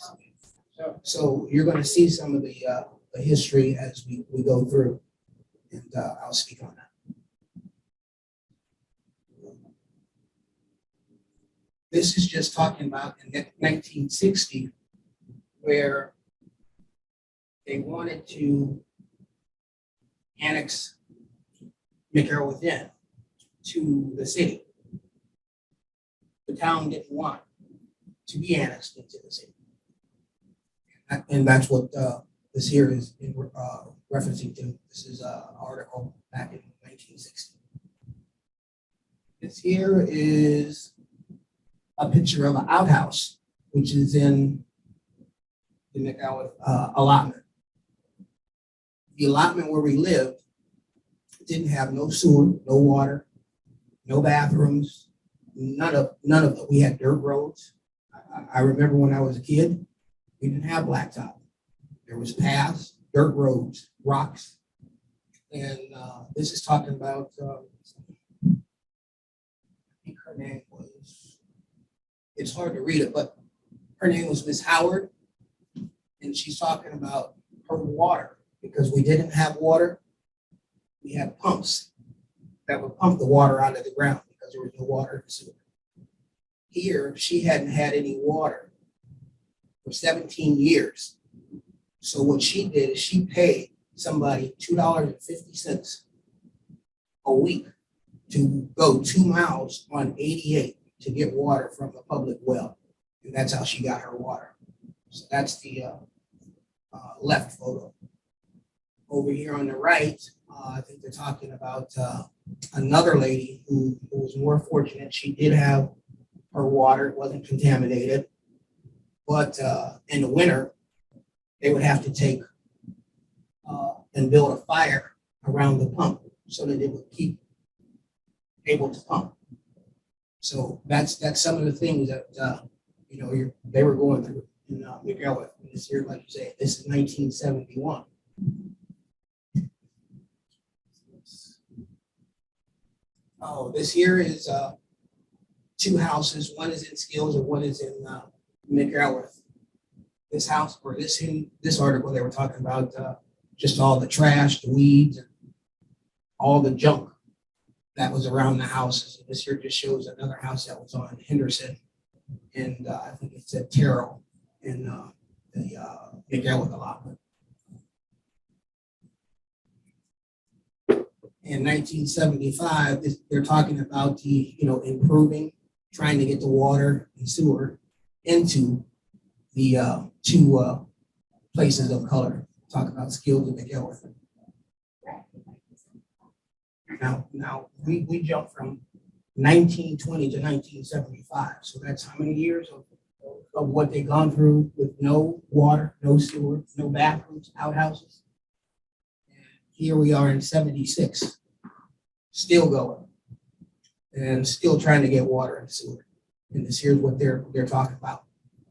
So you're going to see some of the history as we go through, and I'll speak on that. This is just talking about in 1960, where they wanted to annex McElrath in to the city. The town didn't want to be annexed into the city. And that's what this here is in, referencing to. This is an article back in 1960. This here is a picture of an outhouse, which is in the McElrath allotment. The allotment where we lived didn't have no sewer, no water, no bathrooms, none of it. We had dirt roads. I remember when I was a kid, we didn't have blacktop. There was paths, dirt roads, rocks. And this is talking about, I think her name was, it's hard to read it, but her name was Miss Howard. And she's talking about her water, because we didn't have water. We had pumps that would pump the water out of the ground because there was no water in the sewer. Here, she hadn't had any water for 17 years. So what she did is she paid somebody $2.50 a week to go 2 miles on 88 to get water from a public well. And that's how she got her water. So that's the left photo. Over here on the right, I think they're talking about another lady who was more fortunate. She did have her water, it wasn't contaminated. But in the winter, they would have to take and build a fire around the pump so that it would keep able to pump. So that's some of the things that they were going through in McElrath. This year, like you say, this is 1971. Oh, this here is two houses. One is in Skills and one is in McElrath. This house, or this article, they were talking about just all the trash, the weeds, and all the junk that was around the houses. And this here just shows another house that was on Henderson, and I think it's at Terrell. in the McElwick allotment. In 1975, they're talking about the, improving, trying to get the water and sewer into the two places of color. Talk about skills in McElwick. Now we jumped from 1920 to 1975. So that's how many years of what they've gone through with no water, no sewer, no bathrooms, outhouses. Here we are in 76, still going and still trying to get water and sewer. And here's what they're talking about.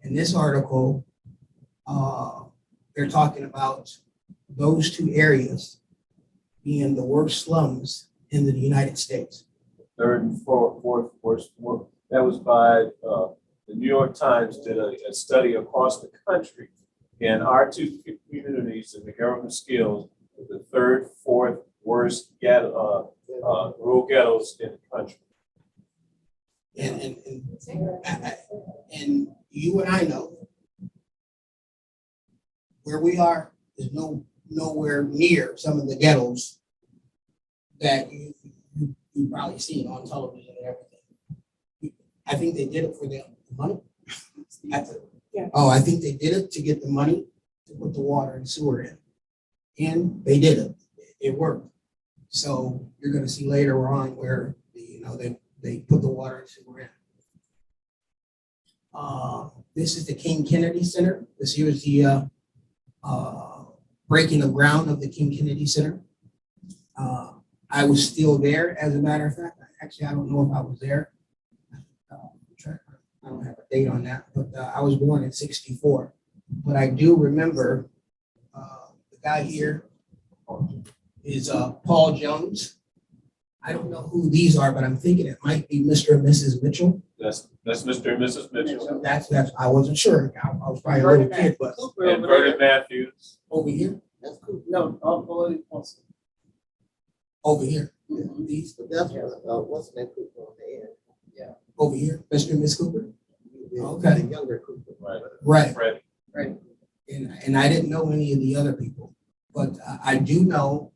In this article, they're talking about those two areas being the worst slums in the United States. Third and fourth worst. That was by the New York Times did a study across the country, and our two communities in McElwick and Skills were the third, fourth worst rural ghettos in the country. And you and I know where we are is nowhere near some of the ghettos that you've probably seen on television and everything. I think they did it for the money. I think they did it to get the money to put the water and sewer in. And they did it. It worked. So you're going to see later on where they put the water and sewer in. This is the King Kennedy Center. This here is the breaking of ground of the King Kennedy Center. I was still there, as a matter of fact. Actually, I don't know if I was there. I don't have a date on that, but I was born in '64. But I do remember the guy here is Paul Jones. I don't know who these are, but I'm thinking it might be Mr. and Mrs. Mitchell. That's Mr. and Mrs. Mitchell. That's I wasn't sure. I was probably a little kid, but And Bertie Matthews. over here, That's cool. No, all over here, These, but that's what, what's that Cooper on the end? over here, Mr. and Miss Cooper. Okay. The younger Cooper. Right. Freddie. And I didn't know any of the other people, but I do know.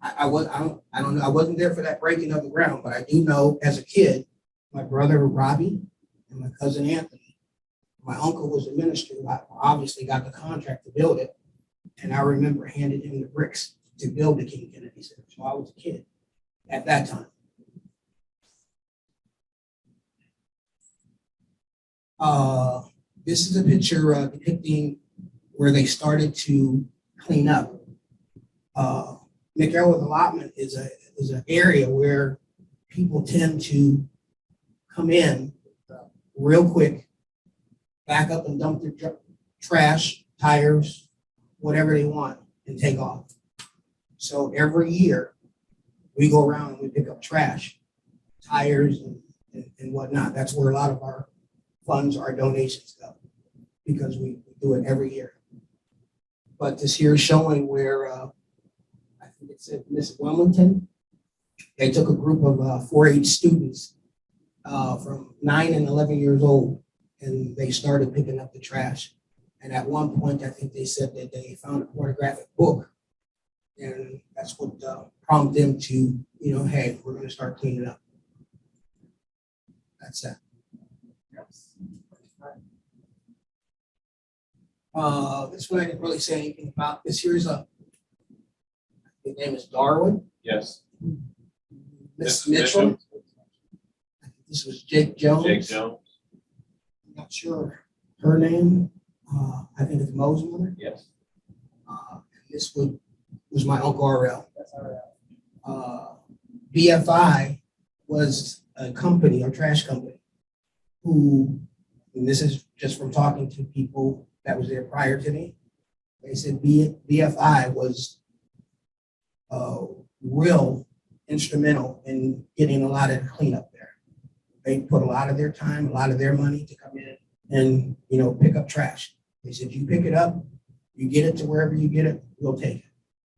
I don't know. I wasn't there for that breaking of the ground, but I do know as a kid, my brother Robbie and my cousin Anthony, my uncle was a minister. I obviously got the contract to build it, and I remember handing him the bricks to build the King Kennedy Center. So I was a kid at that time. This is a picture depicting where they started to clean up. McElwick allotment is an area where people tend to come in real quick, back up and dump their trash, tires, whatever they want, and take off. So every year we go around and we pick up trash, tires, and whatnot. That's where a lot of our funds, our donations go, because we do it every year. But this here is showing where I think it said Miss Wilmington. They took a group of 4-H students from 9 and 11 years old, and they started picking up the trash. And at one point, I think they said that they found a pornographic book, and that's what prompted them to, hey, we're going to start cleaning up. That's that. This one I didn't really say anything about. This here's his name is Darwin. Yes. Miss Mitchell. This was Jake Jones. Jake Jones. I'm not sure her name. I think it's Mo's mother. Yes. This was my Uncle RL. BFI was a company, a trash company, who, and this is just from talking to people that was there prior to me, they said BFI was real instrumental in getting a lot of the cleanup there. They put a lot of their time, a lot of their money to come in and, pick up trash. They said, you pick it up, you get it to wherever you get it, we'll take it.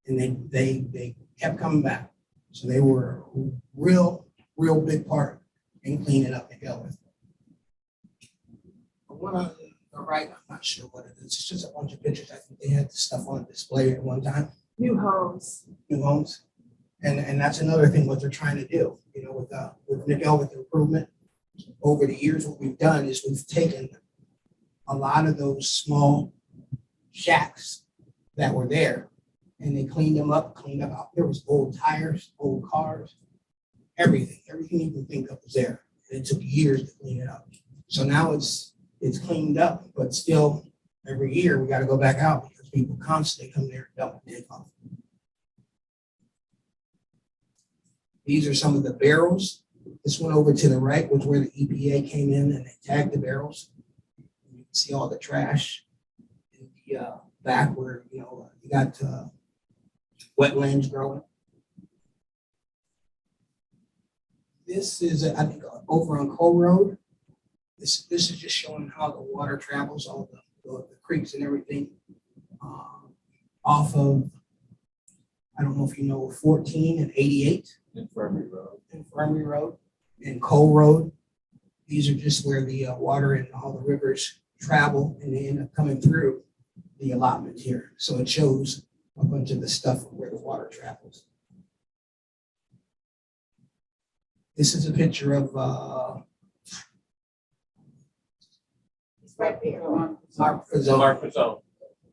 And they kept coming back. So they were a real big part in cleaning up McElwick. the right, I'm not sure what it is. It's just a bunch of pictures. I think they had this stuff on display at one time. New homes. New homes. And that's another thing what they're trying to do, you know, with Miguel, with improvement. Over the years, what we've done is we've taken a lot of those small shacks that were there and they cleaned them up, cleaned up. There was old tires, old cars, everything you can think of was there. And it took years to clean it up. So now it's cleaned up, but still every year we got to go back out because people constantly come there and dump and take off. These are some of the barrels. This one over to the right was where the EPA came in and they tagged the barrels. You can see all the trash in the back where, you know, you got wetlands growing. This is, I think, over on Cole Road. This is just showing how the water travels, all the creeks and everything off of, I don't know if you know, 14 and 88. Infirmary Road. Infirmary Road and Cole Road. These are just where the water and all the rivers travel and they end up coming through the allotment here. So it shows a bunch of the stuff where the water travels. This is a picture of Right there. Mark Fazone.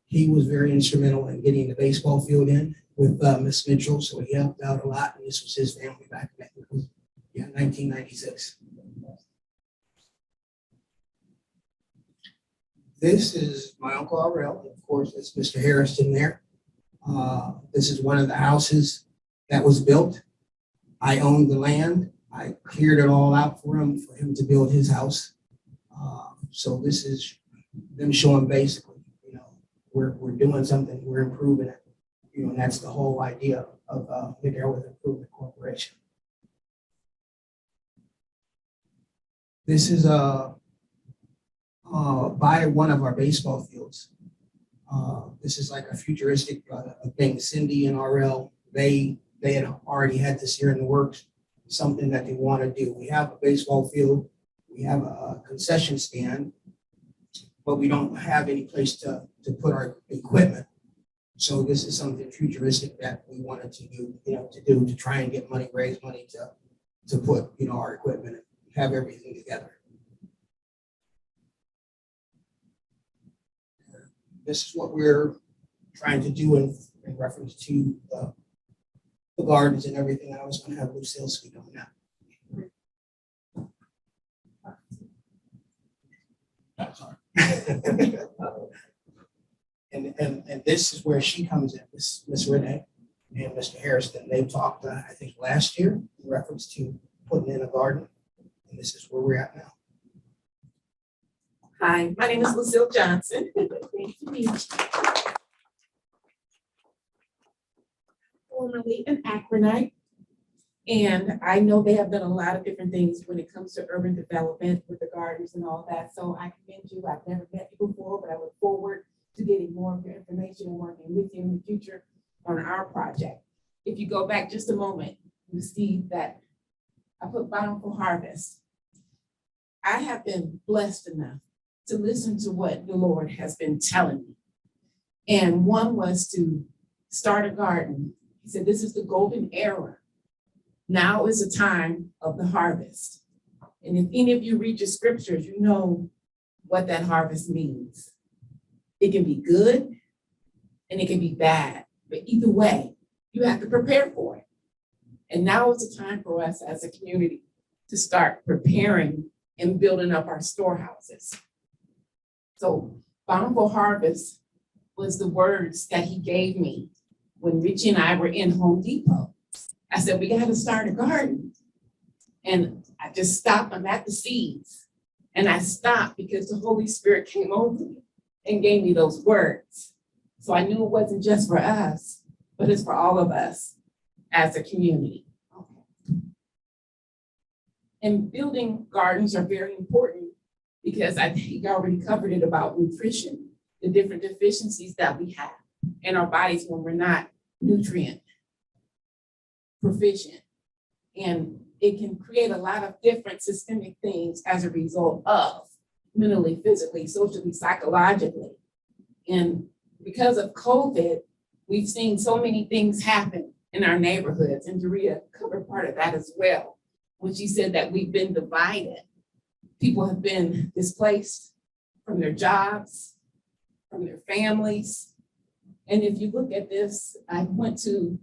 He was very instrumental in getting the baseball field in with Miss Mitchell, so he helped out a lot, and this was his family back in 1996. This is my Uncle Aurel, and of course, it's Mr. Harrison there. This is one of the houses that was built. I owned the land. I cleared it all out for him to build his house. So this is them showing basically, you know, we're doing something, we're improving it. You know, and that's the whole idea of Agrihood Improvement Corporation. This is by one of our baseball fields. This is like a futuristic thing. Cindy and RL, they had already had this here in the works, something that they want to do. We have a baseball field, we have a concession stand, but we don't have any place to put our equipment. So this is something futuristic that we wanted to do, to try and get money, raise money to put, our equipment and have everything together. This is what we're trying to do in reference to the gardens and everything. I was going to have Lucille speak on that. And this is where she comes in, Miss Renee and Mr. Harrison. They talked, I think, last year in reference to putting in a garden, and this is where we're at now. Hi, my name is Lucille Johnson. Nice to meet you. Formerly an Akronite, and I know they have done a lot of different things when it comes to urban development with the gardens and all that. So I commend you. I've never met you before, but I look forward to getting more of your information and working with you in the future on our project. If you go back just a moment, you see that I put Bountiful Harvest. I have been blessed enough to listen to what the Lord has been telling me. And one was to start a garden. He said, this is the golden era. Now is the time of the harvest. And if any of you read your scriptures, you know what that harvest means. It can be good and it can be bad, but either way, you have to prepare for it. And now is the time for us as a community to start preparing and building up our storehouses. So Bountiful Harvest was the words that he gave me when Richie and I were in Home Depot. I said, we got to start a garden. And I just stopped. I'm at the seeds. And I stopped because the Holy Spirit came over me and gave me those words. So I knew it wasn't just for us, but it's for all of us as a community. Okay. And building gardens are very important because I think I already covered it about nutrition, the different deficiencies that we have in our bodies when we're not nutrient proficient. And it can create a lot of different systemic things as a result of mentally, physically, socially, psychologically. And because of COVID, we've seen so many things happen in our neighborhoods, and Daria covered part of that as well. When she said that we've been divided, people have been displaced from their jobs, from their families. And if you look at this, I went to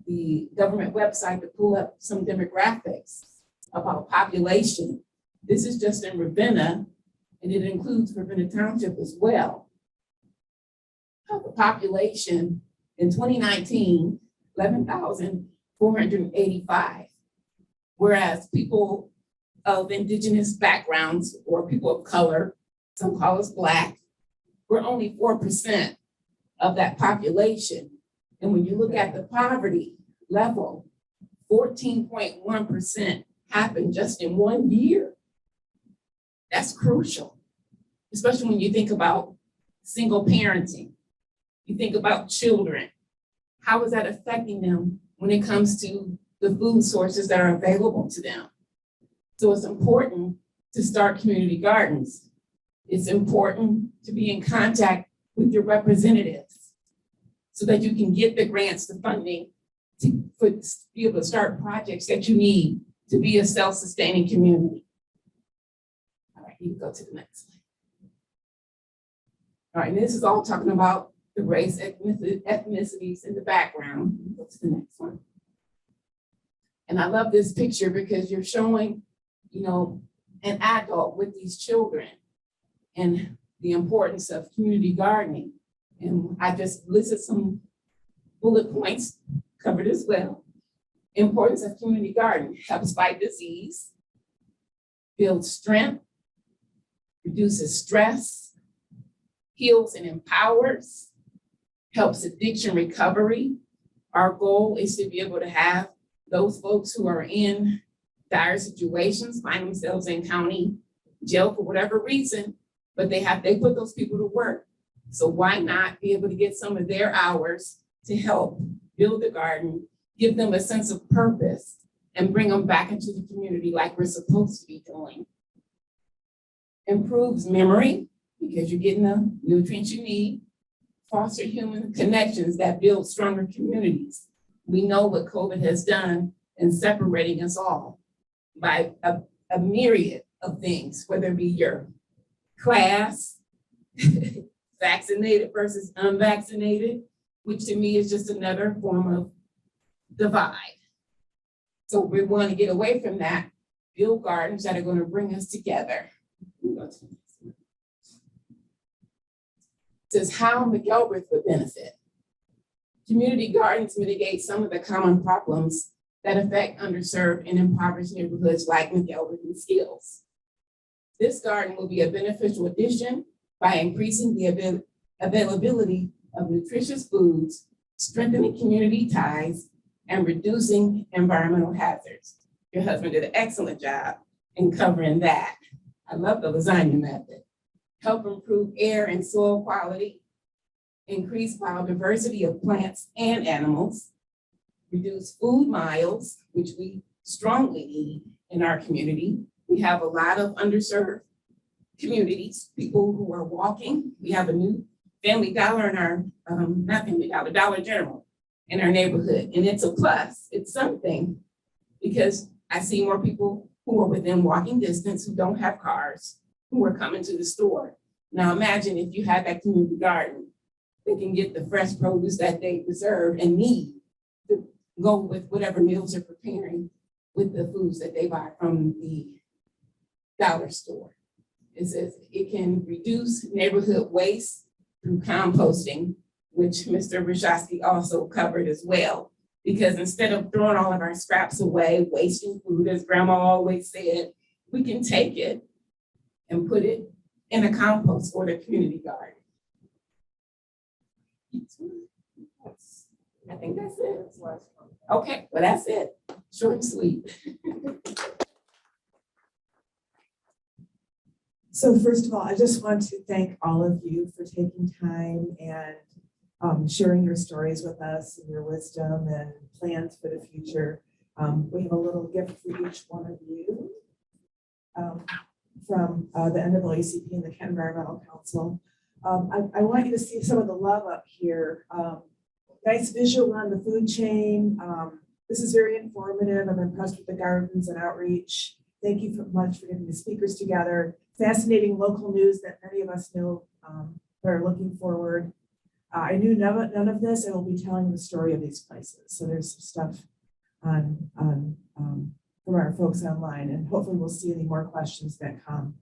the government website to pull up some demographics about population. This is just in Ravenna, and it includes Ravenna Township as well. The population in 2019, 11,485, whereas people of indigenous backgrounds or people of color, some call us Black, we're only 4% of that population. And when you look at the poverty level, 14.1% happened just in 1 year. That's crucial, especially when you think about single parenting. You think about children. How is that affecting them when it comes to the food sources that are available to them? So it's important to start community gardens. It's important to be in contact with your representatives so that you can get the grants, the funding to be able to start projects that you need to be a self-sustaining community. All right, you can go to the next slide. All right, and this is all talking about the race, ethnicities in the background. Go to the next one. And I love this picture because you're showing, an adult with these children and the importance of community gardening. And I just listed some bullet points covered as well. Importance of community gardening: helps fight disease, builds strength, reduces stress, heals and empowers, helps addiction recovery. Our goal is to be able to have those folks who are in dire situations, find themselves in county jail for whatever reason, but they put those people to work. So why not be able to get some of their hours to help build the garden, give them a sense of purpose, and bring them back into the community like we're supposed to be doing. Improves memory because you're getting the nutrients you need. Foster human connections that build stronger communities. We know what COVID has done in separating us all by a myriad of things, whether it be your class, vaccinated versus unvaccinated, which to me is just another form of divide. So we want to get away from that, build gardens that are going to bring us together. It says how McElrath would benefit. Community gardens mitigate some of the common problems that affect underserved and impoverished neighborhoods like McElrath and Skills. This garden will be a beneficial addition by increasing the availability of nutritious foods, strengthening community ties, and reducing environmental hazards. Your husband did an excellent job in covering that. I love the lasagna method. Help improve air and soil quality, increase biodiversity of plants and animals, reduce food miles, which we strongly need in our community. We have a lot of underserved communities, people who are walking. We have a new Family Dollar in our, not Family Dollar, Dollar General in our neighborhood. And it's a plus, it's something, because I see more people who are within walking distance, who don't have cars, who are coming to the store. Now imagine if you had that community garden, they can get the fresh produce that they deserve and need to go with whatever meals they're preparing with the foods that they buy from the dollar store. It says it can reduce neighborhood waste through composting, which Mr. Rashowski also covered as well. Because instead of throwing all of our scraps away, wasting food, as Grandma always said, we can take it and put it in a compost or the community garden. I think that's it. Okay, well, that's it. Short and sweet. So first of all, I just want to thank all of you for taking time and sharing your stories with us and your wisdom and plans for the future. We have a little gift for each one of you. from the NAACP and the Kent Environmental Council. I want you to see some of the love up here. Nice visual on the food chain. This is very informative. I'm impressed with the gardens and outreach. Thank you so much for getting the speakers together. Fascinating local news that many of us know that are looking forward. I knew none of this. I will be telling the story of these places. So there's some stuff on from our folks online, and hopefully we'll see any more questions that come.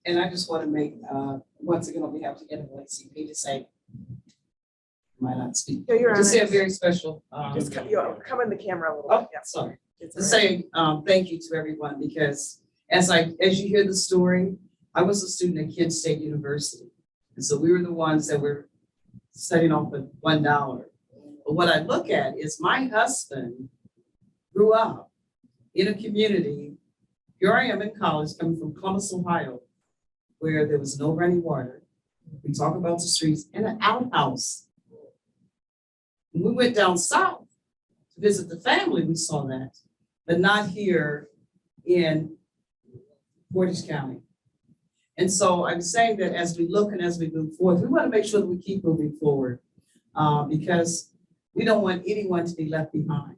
And I just want to make, once again, on behalf of the NAACP to say, might not speak. Yeah, you're on Just say a it. very special. Just come in the camera a little Oh, bit. Yeah. sorry. It's To all right. say thank you to everyone, because as you hear the story, I was a student at Kent State University. And so we were the ones that were studying off with $1. But what I look at is my husband grew up in a community. Here I am in college, coming from Columbus, Ohio, where there was no running water. We talk about the streets and an outhouse. When we went down south to visit the family, we saw that, but not here in Portage County. And so I'm saying that as we look and as we move forward, we want to make sure that we keep moving forward because we don't want anyone to be left behind.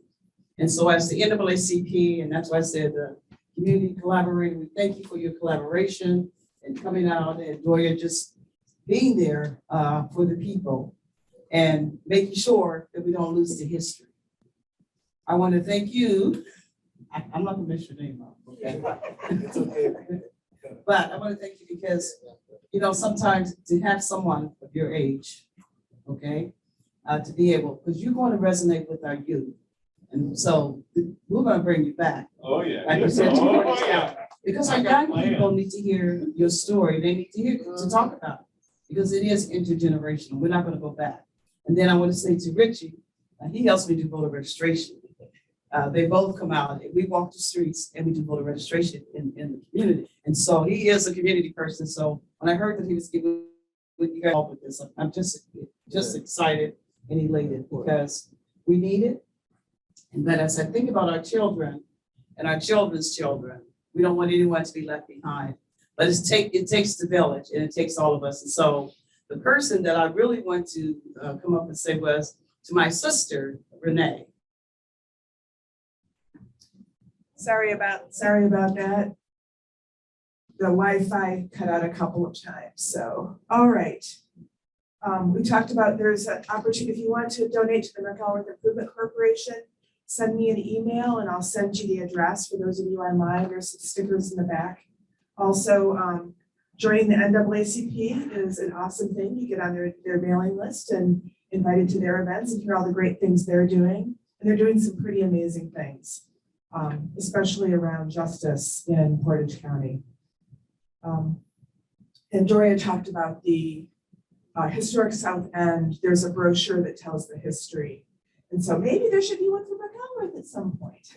And so as the NAACP, and that's why I said the community collaborator, we thank you for your collaboration and coming out, and Doria just being there for the people and making sure that we don't lose the history. I want to thank you. I'm not gonna mess your name up, okay? It's okay. But I want to thank you because, you know, sometimes to have someone of your age, okay, to be able, because you're going to resonate with our youth. And so we're going to bring you back. Oh, yeah. Like you said, you Oh, brought us yeah. out. Because our young people need to hear your story. They need to hear, to talk about it. Because it is intergenerational. We're not going to go back. And then I want to say to Richie, he helps me do voter registration. They both come out, and we walk the streets and we do voter registration in the community. And so he is a community person. So when I heard that he was giving with you guys with this, I'm just excited and elated because we need it. And then as I think about our children and our children's children, we don't want anyone to be left behind. But it takes the village and it takes all of us. And so the person that I really want to come up and say was to my sister, Renee. Sorry about that. The Wi-Fi cut out a couple of times, so, all right. We talked about there's an opportunity, if you want to donate to the McElrath Improvement Corporation, send me an email and I'll send you the address for those of you online. There's some stickers in the back. Also, joining the NAACP is an awesome thing. You get on their mailing list and invited to their events and hear all the great things they're doing. And they're doing some pretty amazing things, especially around justice in Portage County. And Doria talked about the historic South End. There's a brochure that tells the history. And so maybe there should be one for McElrath at some point.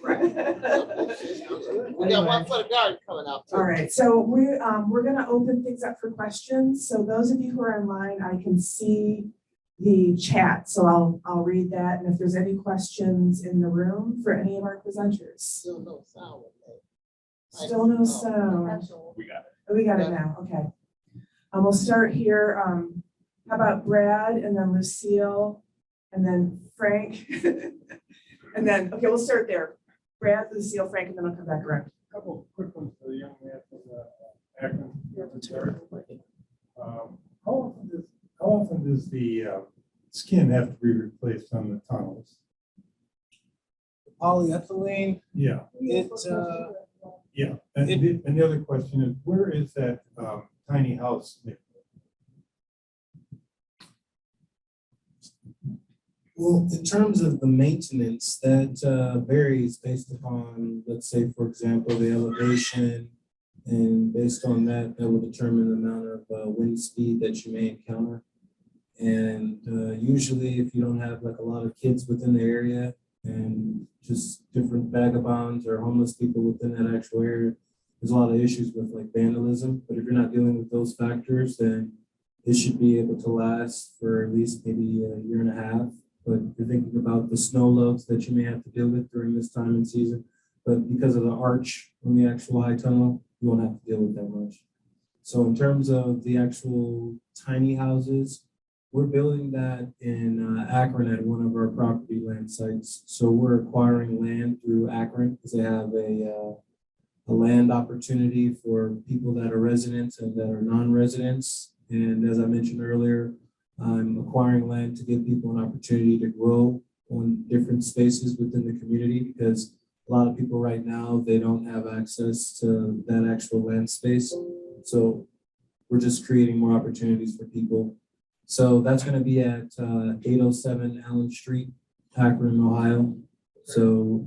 We got one for the garden coming out too. All right, so we're gonna open things up for questions. So those of you who are online, I can see the chat. So I'll read that. And if there's any questions in the room for any of our presenters. Still no sound with that. Still no sound. We got it. Oh, we got it now, okay. We'll start here. How about Brad and then Lucille and then Frank? And then, okay, we'll start there. Brad, Lucille, Frank, and then I'll come back around. Couple quick ones for the young man from Akron. How often does the skin have to be replaced on the tunnels? Polyethylene, Yeah, yeah. And the other question is, where is that tiny house? well, in terms of the maintenance, that varies based upon, let's say, for example, the elevation. And based on that, that will determine the amount of wind speed that you may encounter. And usually if you don't have like a lot of kids within the area and just different vagabonds or homeless people within that actual area, there's a lot of issues with like vandalism. But if you're not dealing with those factors, then it should be able to last for at least maybe a year and a half. But if you're thinking about the snow loads that you may have to deal with during this time and season, but because of the arch on the actual high tunnel, you won't have to deal with that much. So in terms of the actual tiny houses, we're building that in Akron at one of our property land sites. So we're acquiring land through Akron because they have a land opportunity for people that are residents and that are non-residents. And as I mentioned earlier, I'm acquiring land to give people an opportunity to grow on different spaces within the community because a lot of people right now, they don't have access to that actual land space. So we're just creating more opportunities for people. So that's going to be at 807 Allen Street, Akron, Ohio. So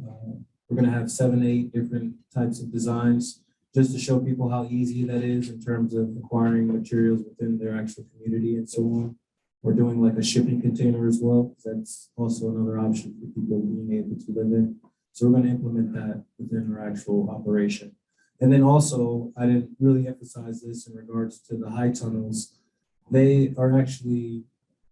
we're going to have 7, 8 different types of designs just to show people how easy that is in terms of acquiring materials within their actual community and so on. We're doing like a shipping container as well, because that's also another option for people being able to live in. So we're going to implement that within our actual operation. And then also, I didn't really emphasize this in regards to the high tunnels. They are actually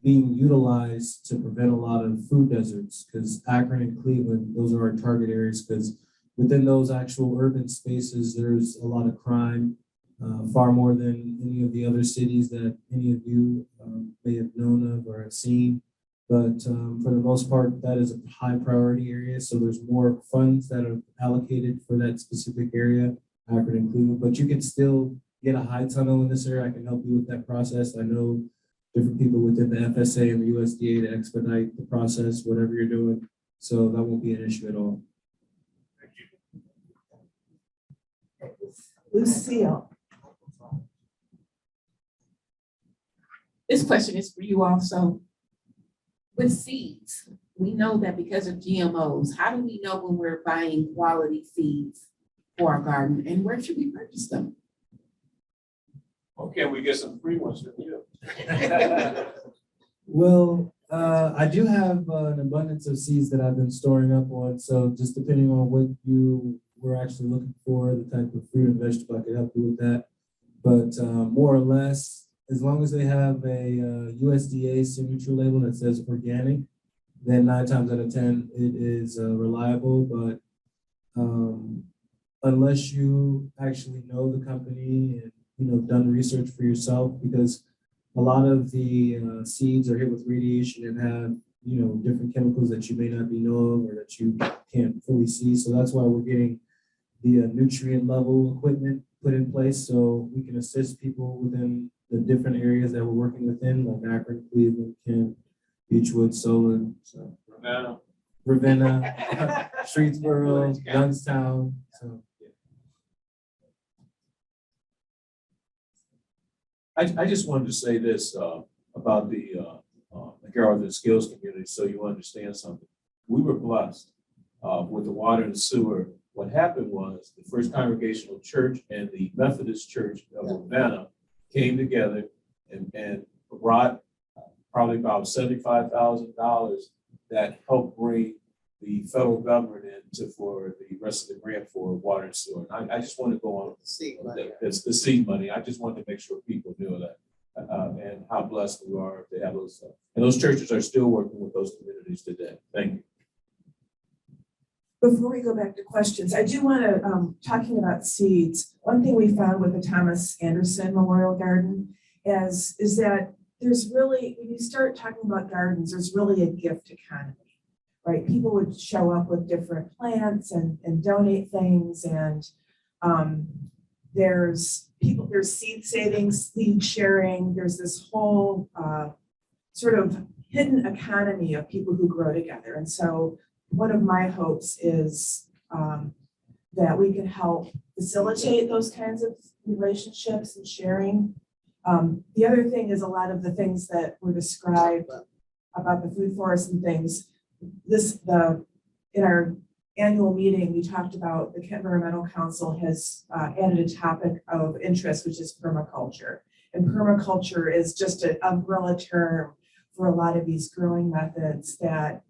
being utilized to prevent a lot of food deserts because Akron and Cleveland, those are our target areas because within those actual urban spaces, there's a lot of crime, far more than any of the other cities that any of you may have known of or have seen. But for the most part, that is a high priority area. So there's more funds that are allocated for that specific area, Akron and Cleveland. But you can still get a high tunnel in this area. I can help you with that process. I know different people within the FSA and the USDA to expedite the process, whatever you're doing. So that won't be an issue at all. Lucille. This question is for you also. With seeds, we know that because of GMOs, how do we know when we're buying quality seeds for our garden and where should we purchase them? Okay, we get some free ones from you. Well, I do have an abundance of seeds that I've been storing up on. So just depending on what you were actually looking for, the type of fruit and vegetable, I could help you with that. But more or less, as long as they have a USDA signature label that says organic, then 9 times out of 10, it is reliable. But unless you actually know the company and done research for yourself, because a lot of the seeds are hit with radiation and have different chemicals that you may not be know of or that you can't fully see. So that's why we're getting the nutrient level equipment put in place so we can assist people within the different areas that we're working within, like Akron, Cleveland, Kent, Beechwood, Solon, so Ravenna, Streetsboro, Youngstown. So I just wanted to say this about the McGarrett and Skills community so you understand something. We were blessed with the water and sewer. What happened was the First Congregational Church and the Methodist Church of Ravenna came together and brought probably about $75,000 that helped bring the federal government in for the rest of the grant for water and sewer. And I just want to go on. It's the seed money. I just wanted to make sure people knew that and how blessed we are to have those. And those churches are still working with those communities today. Thank you. Before we go back to questions, I do want to, talking about seeds, one thing we found with the Thomas Anderson Memorial Garden is that there's really, when you start talking about gardens, there's really a gift economy, right? People would show up with different plants and donate things. And there's seed savings, seed sharing. There's this whole sort of hidden economy of people who grow together. And so one of my hopes is that we can help facilitate those kinds of relationships and sharing. The other thing is a lot of the things that were described about the food forest and things. In our annual meeting, we talked about the Kent Environmental Council has added a topic of interest, which is permaculture. And permaculture is just an umbrella term for a lot of these growing methods that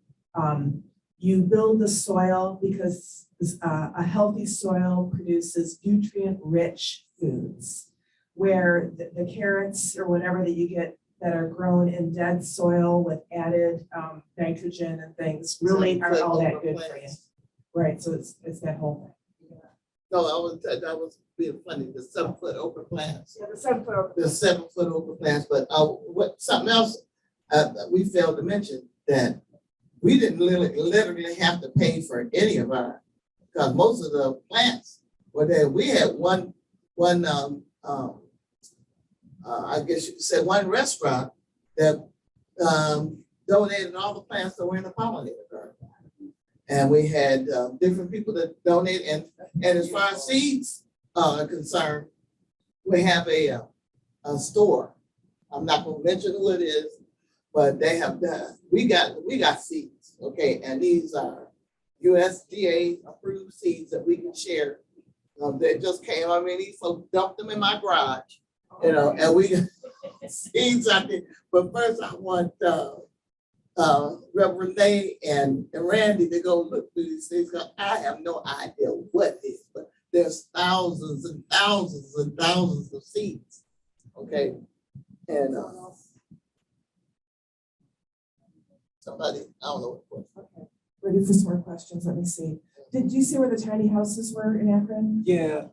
you build the soil because a healthy soil produces nutrient-rich foods, where the carrots or whatever that you get that are grown in dead soil with added nitrogen and things really aren't all that good for you. Right, so it's that whole thing. No, that was being funny, the 7-foot open plants. Yeah, the 7-foot over. The 7-foot open plants, but something else we failed to mention, that we didn't literally have to pay for any of our, because most of the plants were there. We had one I guess you could say one restaurant that donated all the plants that were in the pollinator garden. And we had different people that donate, and as far as seeds are concerned, we have a store. I'm not gonna mention who it is, but they have done, we got seeds, okay, and these are USDA approved seeds that we can share. They just came, I mean, these folks dumped them in my garage, you know, and we seeds out there. But first I want Reverend Renee and Randy to go look through these things, because I have no idea what it is, but there's thousands and thousands and thousands of seeds, okay? And somebody, I don't know what. Okay, ready for some more questions, let me see. Did you see where the tiny houses were in Akron? Yeah,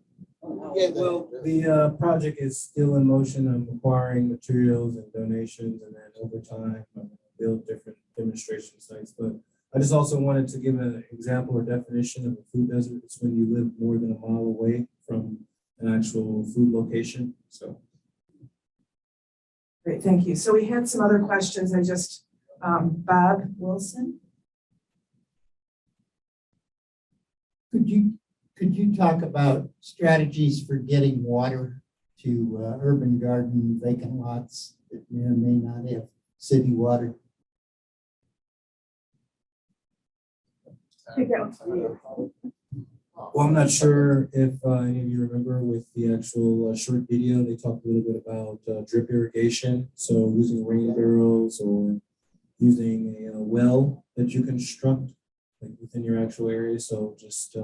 Yeah, well, the project is still in motion. I'm acquiring materials and donations, and then over time, I'm gonna build different demonstration sites. But I just also wanted to give an example or definition of a food desert. It's when you live more than a mile away from an actual food location, so. Great, thank you. So we had some other questions. I just, Bob Wilson? Could you talk about strategies for getting water to urban garden vacant lots that may not have city water? Well, I'm not sure if any of you remember with the actual short video, they talked a little bit about drip irrigation. So using rain barrels or using a well that you construct like within your actual area. So just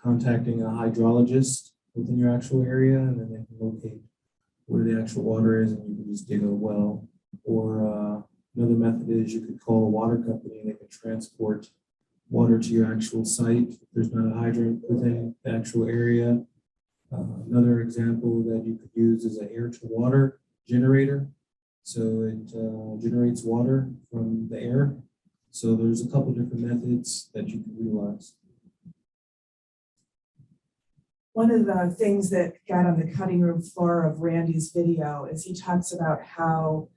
contacting a hydrologist within your actual area, and then they can locate where the actual water is, and you can just dig a well. Or another method is you could call a water company and they can transport water to your actual site if there's not a hydrant within the actual area. Another example that you could use is an air to water generator. So it generates water from the air. So there's a couple different methods that you can utilize. One of the things that got on the cutting room floor of Randy's video is he talks about how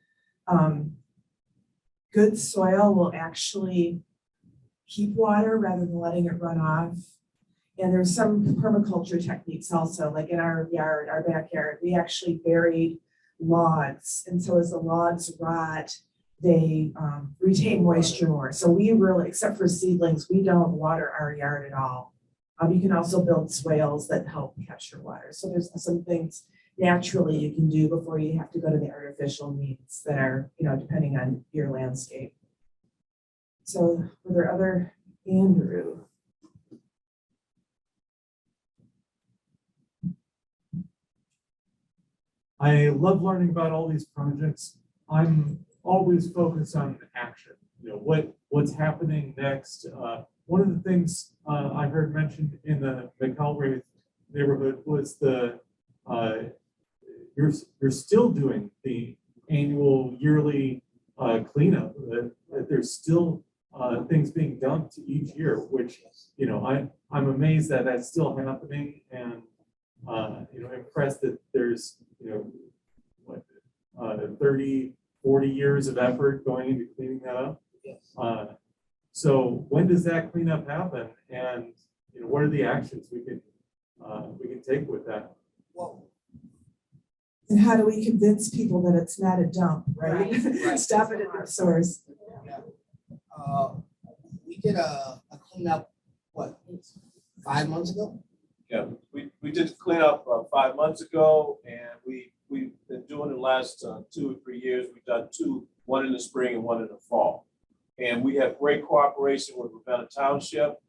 good soil will actually keep water rather than letting it run off. And there's some permaculture techniques also, like in our yard, our backyard, we actually buried logs. And so as the logs rot, they retain moisture more. So we really, except for seedlings, we don't water our yard at all. You can also build swales that help capture water. So there's some things naturally you can do before you have to go to the artificial means that are, you know, depending on your landscape. So were there other, Andrew? I love learning about all these projects. I'm always focused on action. You know, what's happening next. One of the things I heard mentioned in the McElrath neighborhood was you're still doing the annual yearly cleanup. That there's still things being dumped each year, which, you know, I'm amazed that that's still happening, and you know, impressed that there's, you know, what 30, 40 years of effort going into cleaning that up. So when does that cleanup happen, and you know, what are the actions we can take with that? Whoa. And how do we convince people that it's not a dump, right? Right. Stop it at the source. Yeah. We did a cleanup, what, 5 months ago? Yeah, we did the cleanup 5 months ago, and we've been doing it the last 2 or 3 years. We've done two, one in the spring and one in the fall. And we have great cooperation with Ravenna Township.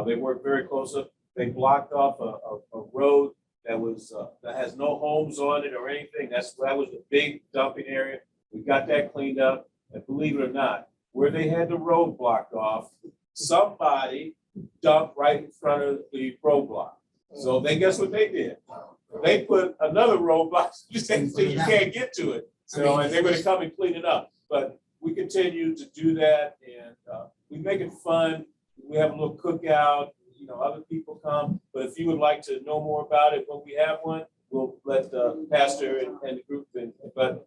They work very closely. They blocked off a road that was that has no homes on it or anything. That was a big dumping area. We got that cleaned up, and believe it or not, where they had the road blocked off, somebody dump right in front of the roadblock. So they, guess what they did? They put another roadblock so you can't get to it. So, and they're gonna come and clean it up. But we continue to do that, and we make it fun. We have a little cookout, you know, other people come. But if you would like to know more about it when we have one, we'll let the pastor and the group in. But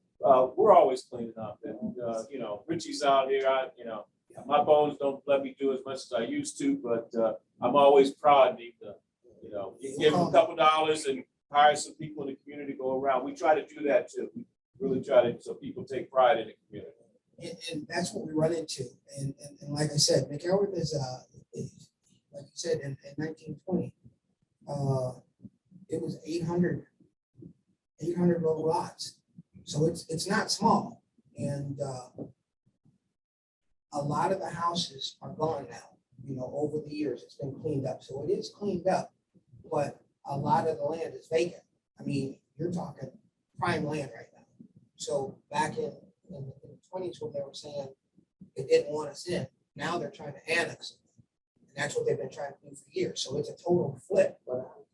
we're always cleaning up, and you know, Richie's out here. My bones don't let me do as much as I used to, but I'm always proud to, you know, give them a couple dollars and hire some people in the community to go around. We try to do that too. We really try to, so people take pride in the community. And that's what we run into. And like I said, McElrath is like you said, in 1920, it was 800 little lots. So it's not small. And a lot of the houses are gone now. You know, over the years, it's been cleaned up. So it is cleaned up, but a lot of the land is vacant. I mean, you're talking prime land right now. So back in the 20s, when they were saying they didn't want us in, now they're trying to annex it. And that's what they've been trying to do for years. So it's a total flip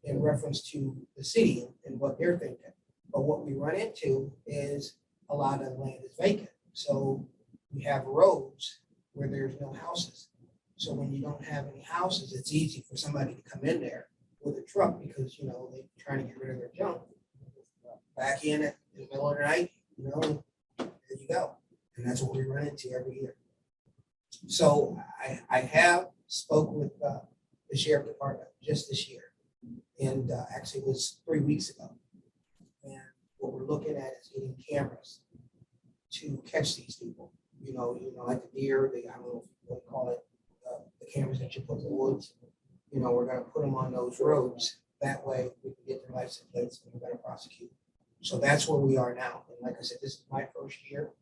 in reference to the city and what they're thinking. But what we run into is a lot of the land is vacant. So we have roads where there's no houses. So when you don't have any houses, it's easy for somebody to come in there with a truck because, you know, they're trying to get rid of their junk. Back in it in the middle of the night, you know, there you go. And that's what we run into every year. So I have spoke with the sheriff department just this year. And actually it was 3 weeks ago. And what we're looking at is getting cameras to catch these people. You know, like the deer, I don't know if you want to call it, the cameras that you put in the woods. You know, we're going to put them on those roads. That way we can get their license plates and we're going to prosecute. So that's where we are now. And like I said, this is my first year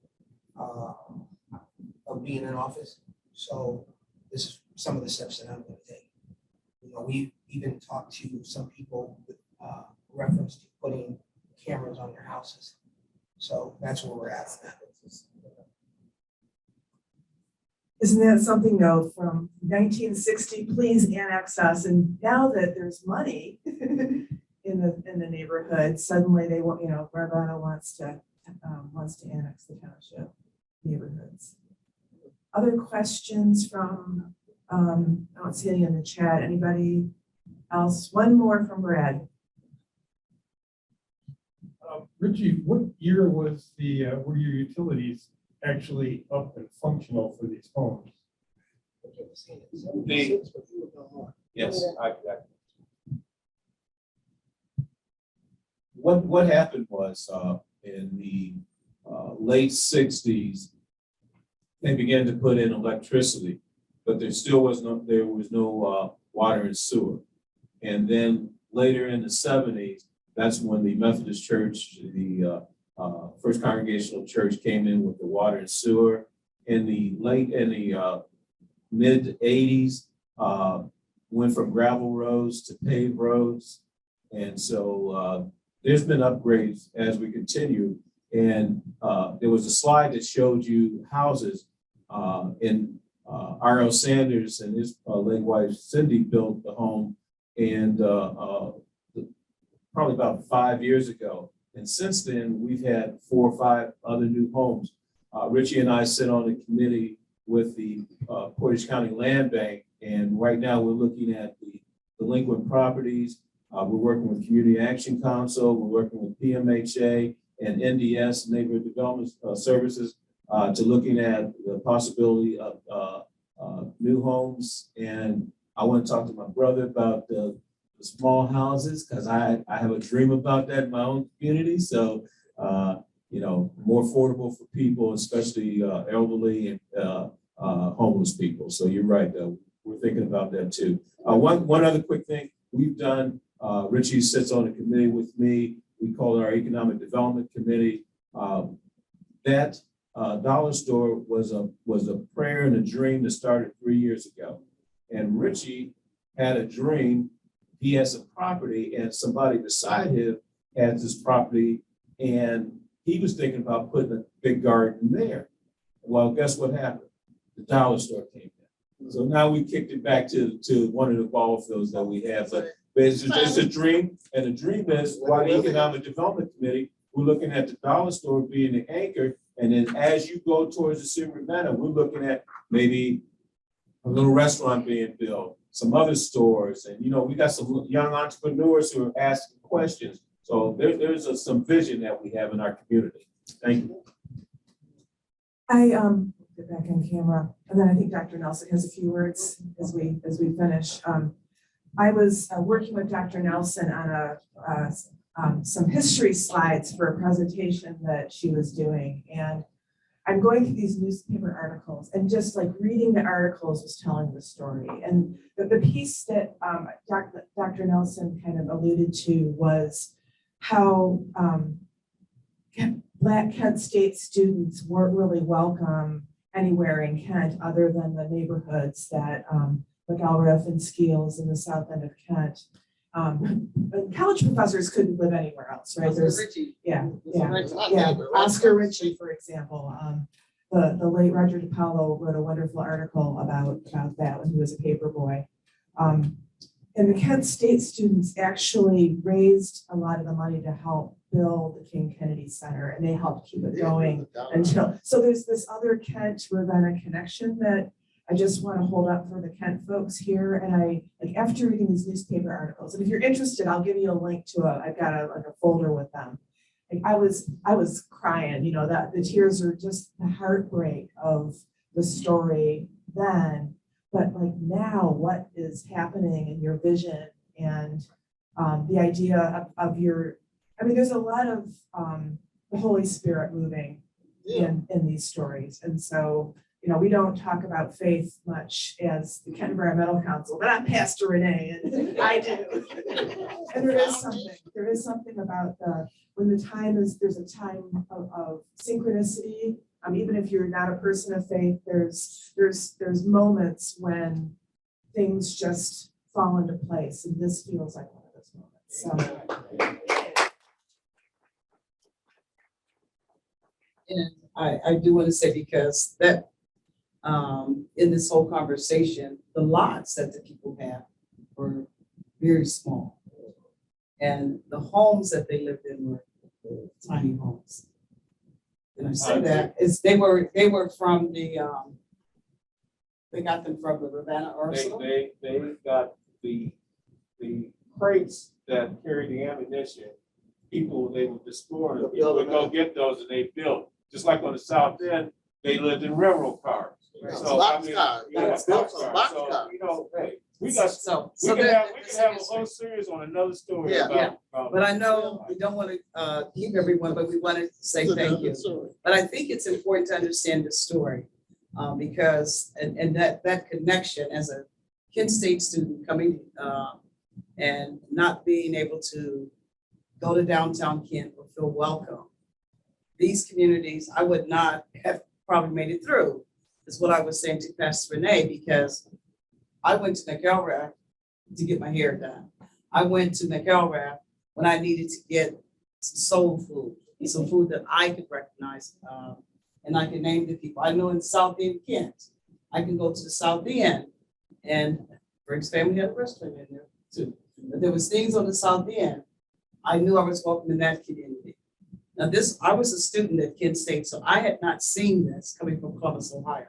of being in office. So this is some of the steps that I'm going to take. You know, we even talked to some people with reference to putting cameras on their houses. So that's where we're at now. Isn't that something though, from 1960, please annex us, and now that there's money in the neighborhood, suddenly they want, you know, Bravado wants to annex the township neighborhoods. Other questions from, I don't see any in the chat. Anybody else? One more from Brad. Richie, what year was were your utilities actually up and functional for these homes? Yes, what happened was in the late 60s, they began to put in electricity, but there was no water and sewer. And then later in the 70s, that's when the Methodist Church, the First Congregational Church, came in with the water and sewer. In the mid 80s, went from gravel roads to paved roads. And so there's been upgrades as we continue. And there was a slide that showed you houses in R.L. Sanders and his late wife Cindy built the home, and probably about 5 years ago. And since then, we've had 4 or 5 other new homes. Richie and I sit on a committee with the Portage County Land Bank, and right now we're looking at the delinquent properties. We're working with Community Action Council. We're working with PMHA and NDS, Neighborhood Development Services, to looking at the possibility of new homes. And I want to talk to my brother about the small houses, because I have a dream about that in my own community. So, you know, more affordable for people, especially elderly and homeless people. So you're right, though. We're thinking about that too. One other quick thing we've done, Richie sits on a committee with me. We call it our Economic Development Committee. That dollar store was a prayer and a dream that started 3 years ago. And Richie had a dream. He has a property and somebody beside him has this property, and he was thinking about putting a big garden there. Well, guess what happened? The dollar store came in. So now we kicked it back to one of the ball fields that we have, but it's a dream, and the dream is why the Economic Development Committee, we're looking at the dollar store being the anchor, and then as you go towards the Super Ravenna, we're looking at maybe a little restaurant being built, some other stores, and we got some young entrepreneurs who are asking questions. So there's some vision that we have in our community. Thank you. I get back on camera, and then I think Dr. Nelson has a few words as we finish. I was working with Dr. Nelson on some history slides for a presentation that she was doing, and I'm going through these newspaper articles, and just like reading the articles was telling the story. And the piece that Dr. Nelson kind of alluded to was how Black Kent State students weren't really welcome anywhere in Kent other than the neighborhoods that McElrath and Skeels in the south end of Kent. But college professors couldn't live anywhere else, right? Oscar Ritchie, for example. The late Roger DiPaolo wrote a wonderful article about that when he was a paper boy. And the Kent State students actually raised a lot of the money to help build the King Kennedy Center, and they helped keep it going until, so there's this other Kent Ravenna connection that I just want to hold up for the Kent folks here. And I, like, after reading these newspaper articles, and if you're interested, I'll give you a link to I've got a folder with them. Like, I was crying, that the tears are just the heartbreak of the story then, but like now what is happening in your vision and the idea of your, there's a lot of the Holy Spirit moving in these stories. And so, we don't talk about faith much as the Kent Environmental Council, but I'm Pastor Renee and I do. And there is something about when the time is, there's a time of synchronicity. Even if you're not a person of faith, there's moments when things just fall into place. And this feels like one of those moments. So. And I do want to say, because that in this whole conversation, the lots that the people have were very small. And the homes that they lived in were tiny homes. And I say that is they were from the they got them from the Ravenna Arsenal. They got the crates that carry the ammunition. People, they would destroy them. People would go get those and they built. Just like on the south end, they lived in railroad cars. Right. So Boxcars. Hey, we can have a whole series on another story about. But I know we don't want to keep everyone, but we want to say thank you. But I think it's important to understand the story because and that connection as a Kent State student coming and not being able to go to downtown Kent or feel welcome. These communities, I would not have probably made it through, is what I was saying to Pastor Renee, because I went to McElrath to get my hair done. I went to McElrath when I needed to get some soul food, some food that I could recognize, and I can name the people. I know in South End, Kent, I can go to the South End, and Rick's family had a restaurant in there too. But there was things on the South End. I knew I was welcome in that community. Now I was a student at Kent State, so I had not seen this coming from Columbus, Ohio.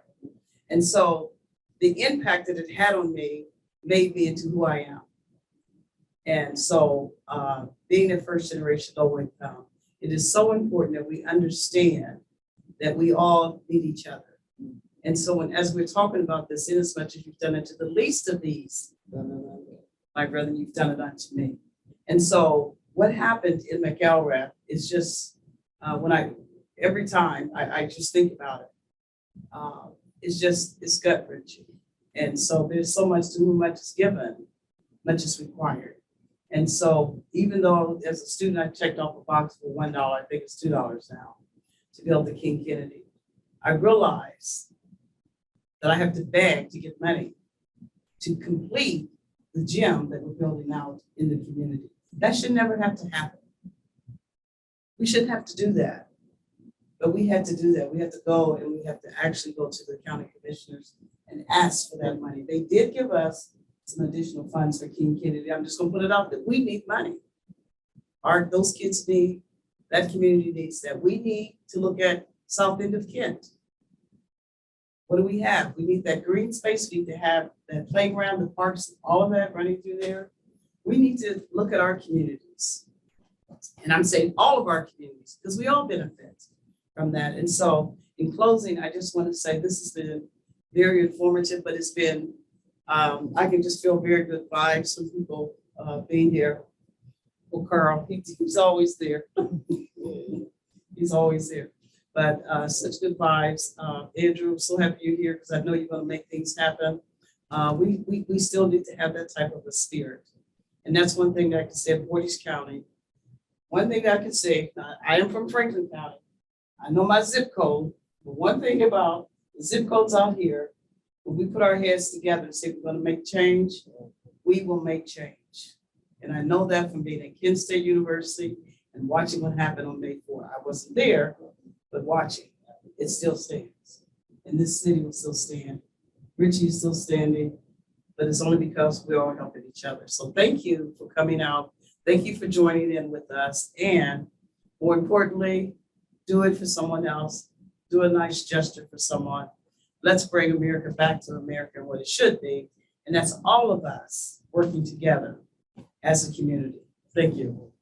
And so the impact that it had on me made me into who I am. And so being a first generation low income, it is so important that we understand that we all need each other. And so as we're talking about this, in as much as you've done it to the least of these, my brother, you've done it unto me. And so what happened in McElrath is just every time I just think about it, it's gut wrenching. And so there's so much to whom much is given, much is required. And so even though as a student, I checked off a box for $1, I think it's $2 now to build the King Kennedy, I realized that I have to beg to get money to complete the gym that we're building out in the community. That should never have to happen. We shouldn't have to do that. But we had to do that. We had to go and we have to actually go to the county commissioners and ask for that money. They did give us some additional funds for King Kennedy. I'm just gonna put it out that we need money. Those kids need, that community needs that. We need to look at South End of Kent. What do we have? We need that green space. We need to have that playground, the parks, all of that running through there. We need to look at our communities. And I'm saying all of our communities, because we all benefit from that. And so in closing, I just want to say this has been very informative, but it's been, I can just feel very good vibes from people being here. Well, Carl, he's always there. He's always there. But such good vibes. Andrew, I'm so happy you're here because I know you're going to make things happen. We still need to have that type of a spirit. And that's one thing that I can say in Portage County. One thing I can say, I am from Franklin County. I know my zip code, but one thing about the zip codes out here, when we put our heads together and say we're going to make change, we will make change. And I know that from being at Kent State University and watching what happened on May 4th. I wasn't there, but watching, it still stands. And this city will still stand. Richie is still standing, but it's only because we're all helping each other. So thank you for coming out. Thank you for joining in with us. And more importantly, do it for someone else. Do a nice gesture for someone. Let's bring America back to America and what it should be. And that's all of us working together as a community. Thank you.